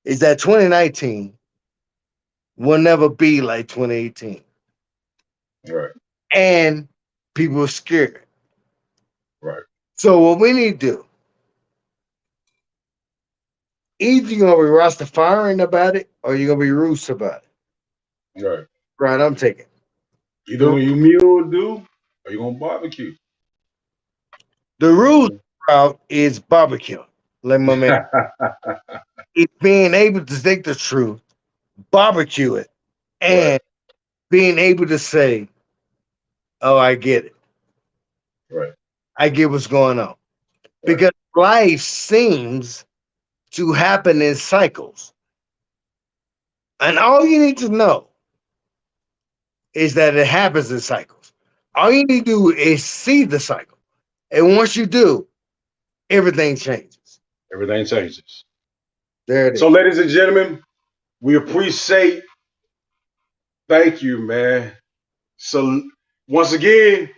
[SPEAKER 2] is that 2019 will never be like 2018.
[SPEAKER 3] All right.
[SPEAKER 2] And people are scared.
[SPEAKER 3] Right.
[SPEAKER 2] So what we need to do, either you're gonna be Rastafarian about it or you're gonna be Roos about it.
[SPEAKER 3] Right.
[SPEAKER 2] Right, I'm taking.
[SPEAKER 3] Either
[SPEAKER 2] The,
[SPEAKER 3] when you meal do or you gonna barbecue.
[SPEAKER 2] the Roos
[SPEAKER 3] Mhm.
[SPEAKER 2] route is barbecue. Like my man, it's being able to take the truth, barbecue it,
[SPEAKER 3] Right.
[SPEAKER 2] and being able to say, "Oh, I get it.
[SPEAKER 3] Right.
[SPEAKER 2] I get what's going on."
[SPEAKER 3] Right.
[SPEAKER 2] Because life seems to happen in cycles, and all you need to know is that it happens in cycles. All you need to do is see the cycle, and once you do, everything changes.
[SPEAKER 3] Everything changes.
[SPEAKER 2] There it
[SPEAKER 3] So,
[SPEAKER 2] is.
[SPEAKER 3] ladies and gentlemen, we appreciate. Thank you, man. So, once again,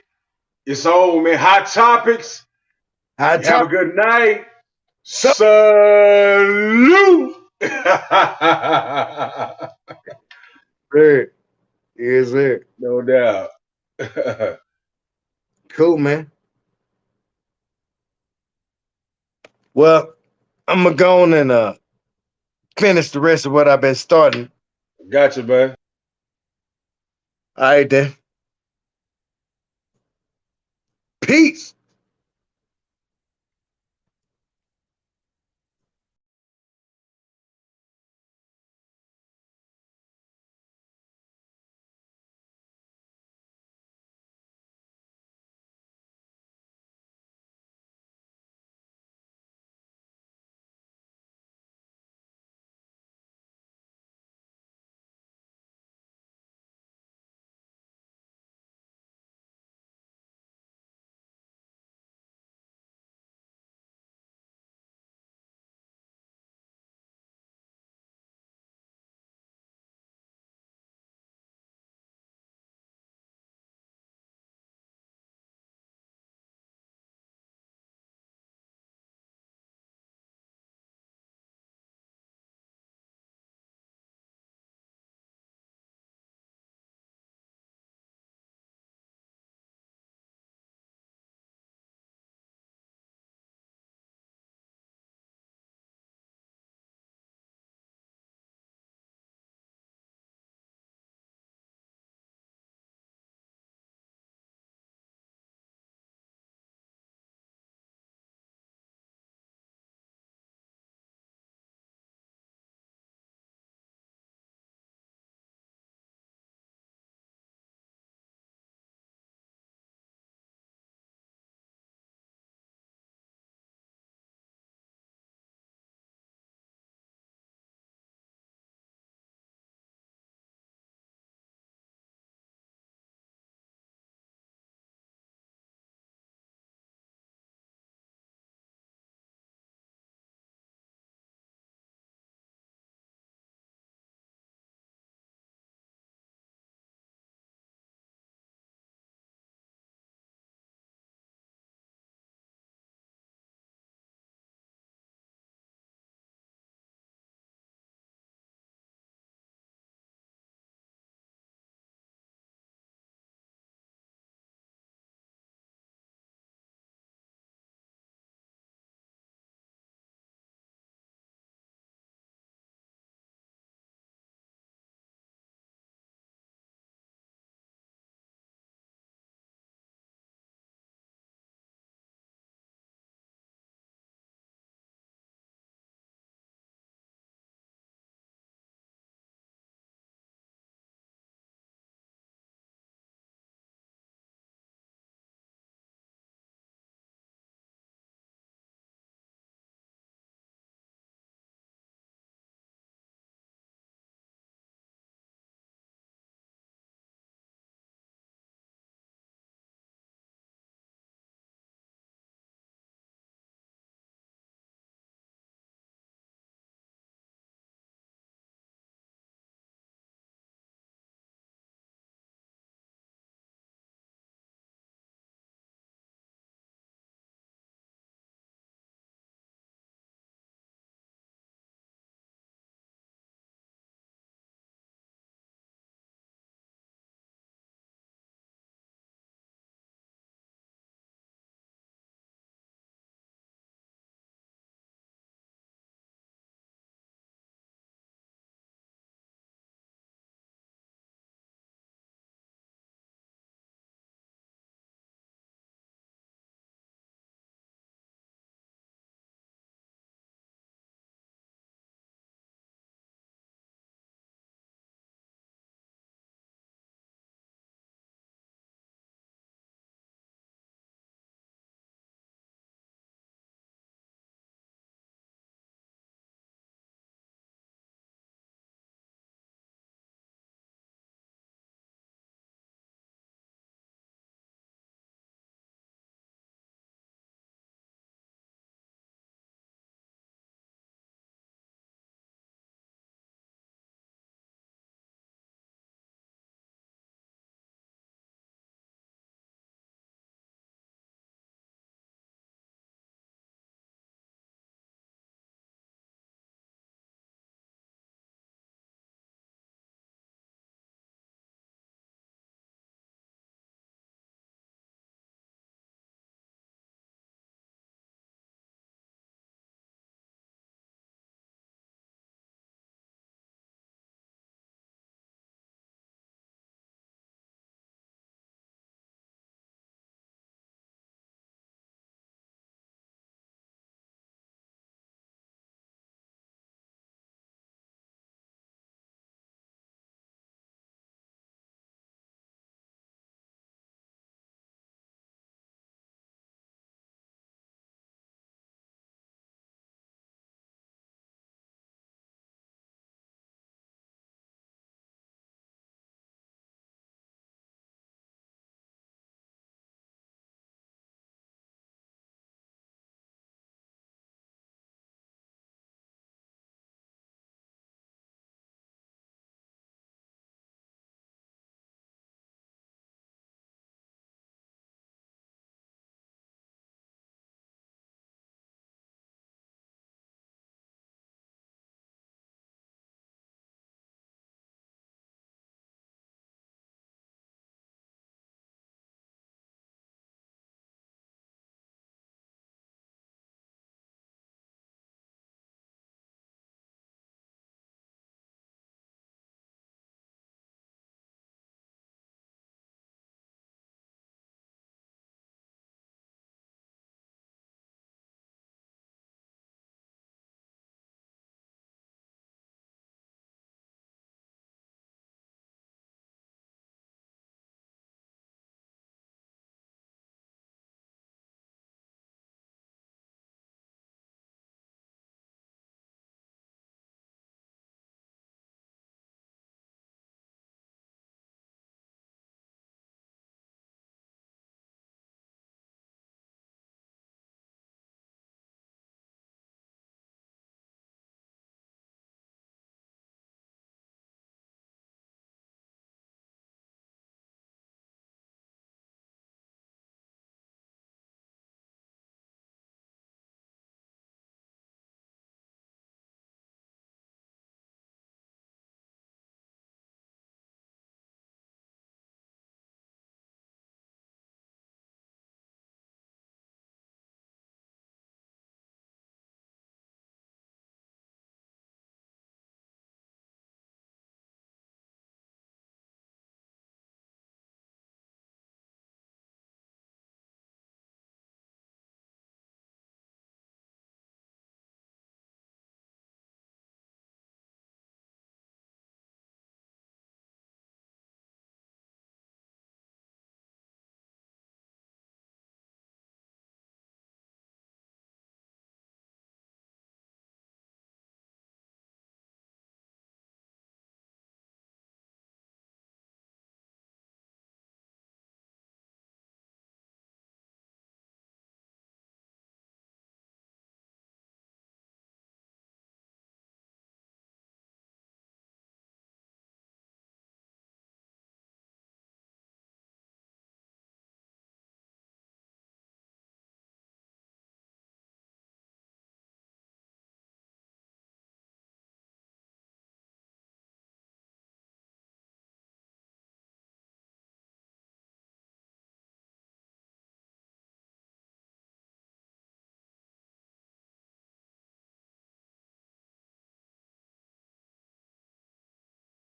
[SPEAKER 3] it's on, man. Hot topics.
[SPEAKER 2] High
[SPEAKER 3] You have a
[SPEAKER 2] top.
[SPEAKER 3] good night.
[SPEAKER 2] So
[SPEAKER 3] Salute.
[SPEAKER 2] there, is there.
[SPEAKER 3] No doubt.
[SPEAKER 2] Cool, man. Well, I'm gonna go on and finish the rest of what I've been starting.
[SPEAKER 3] Gotcha, man.
[SPEAKER 2] All right, then. Peace.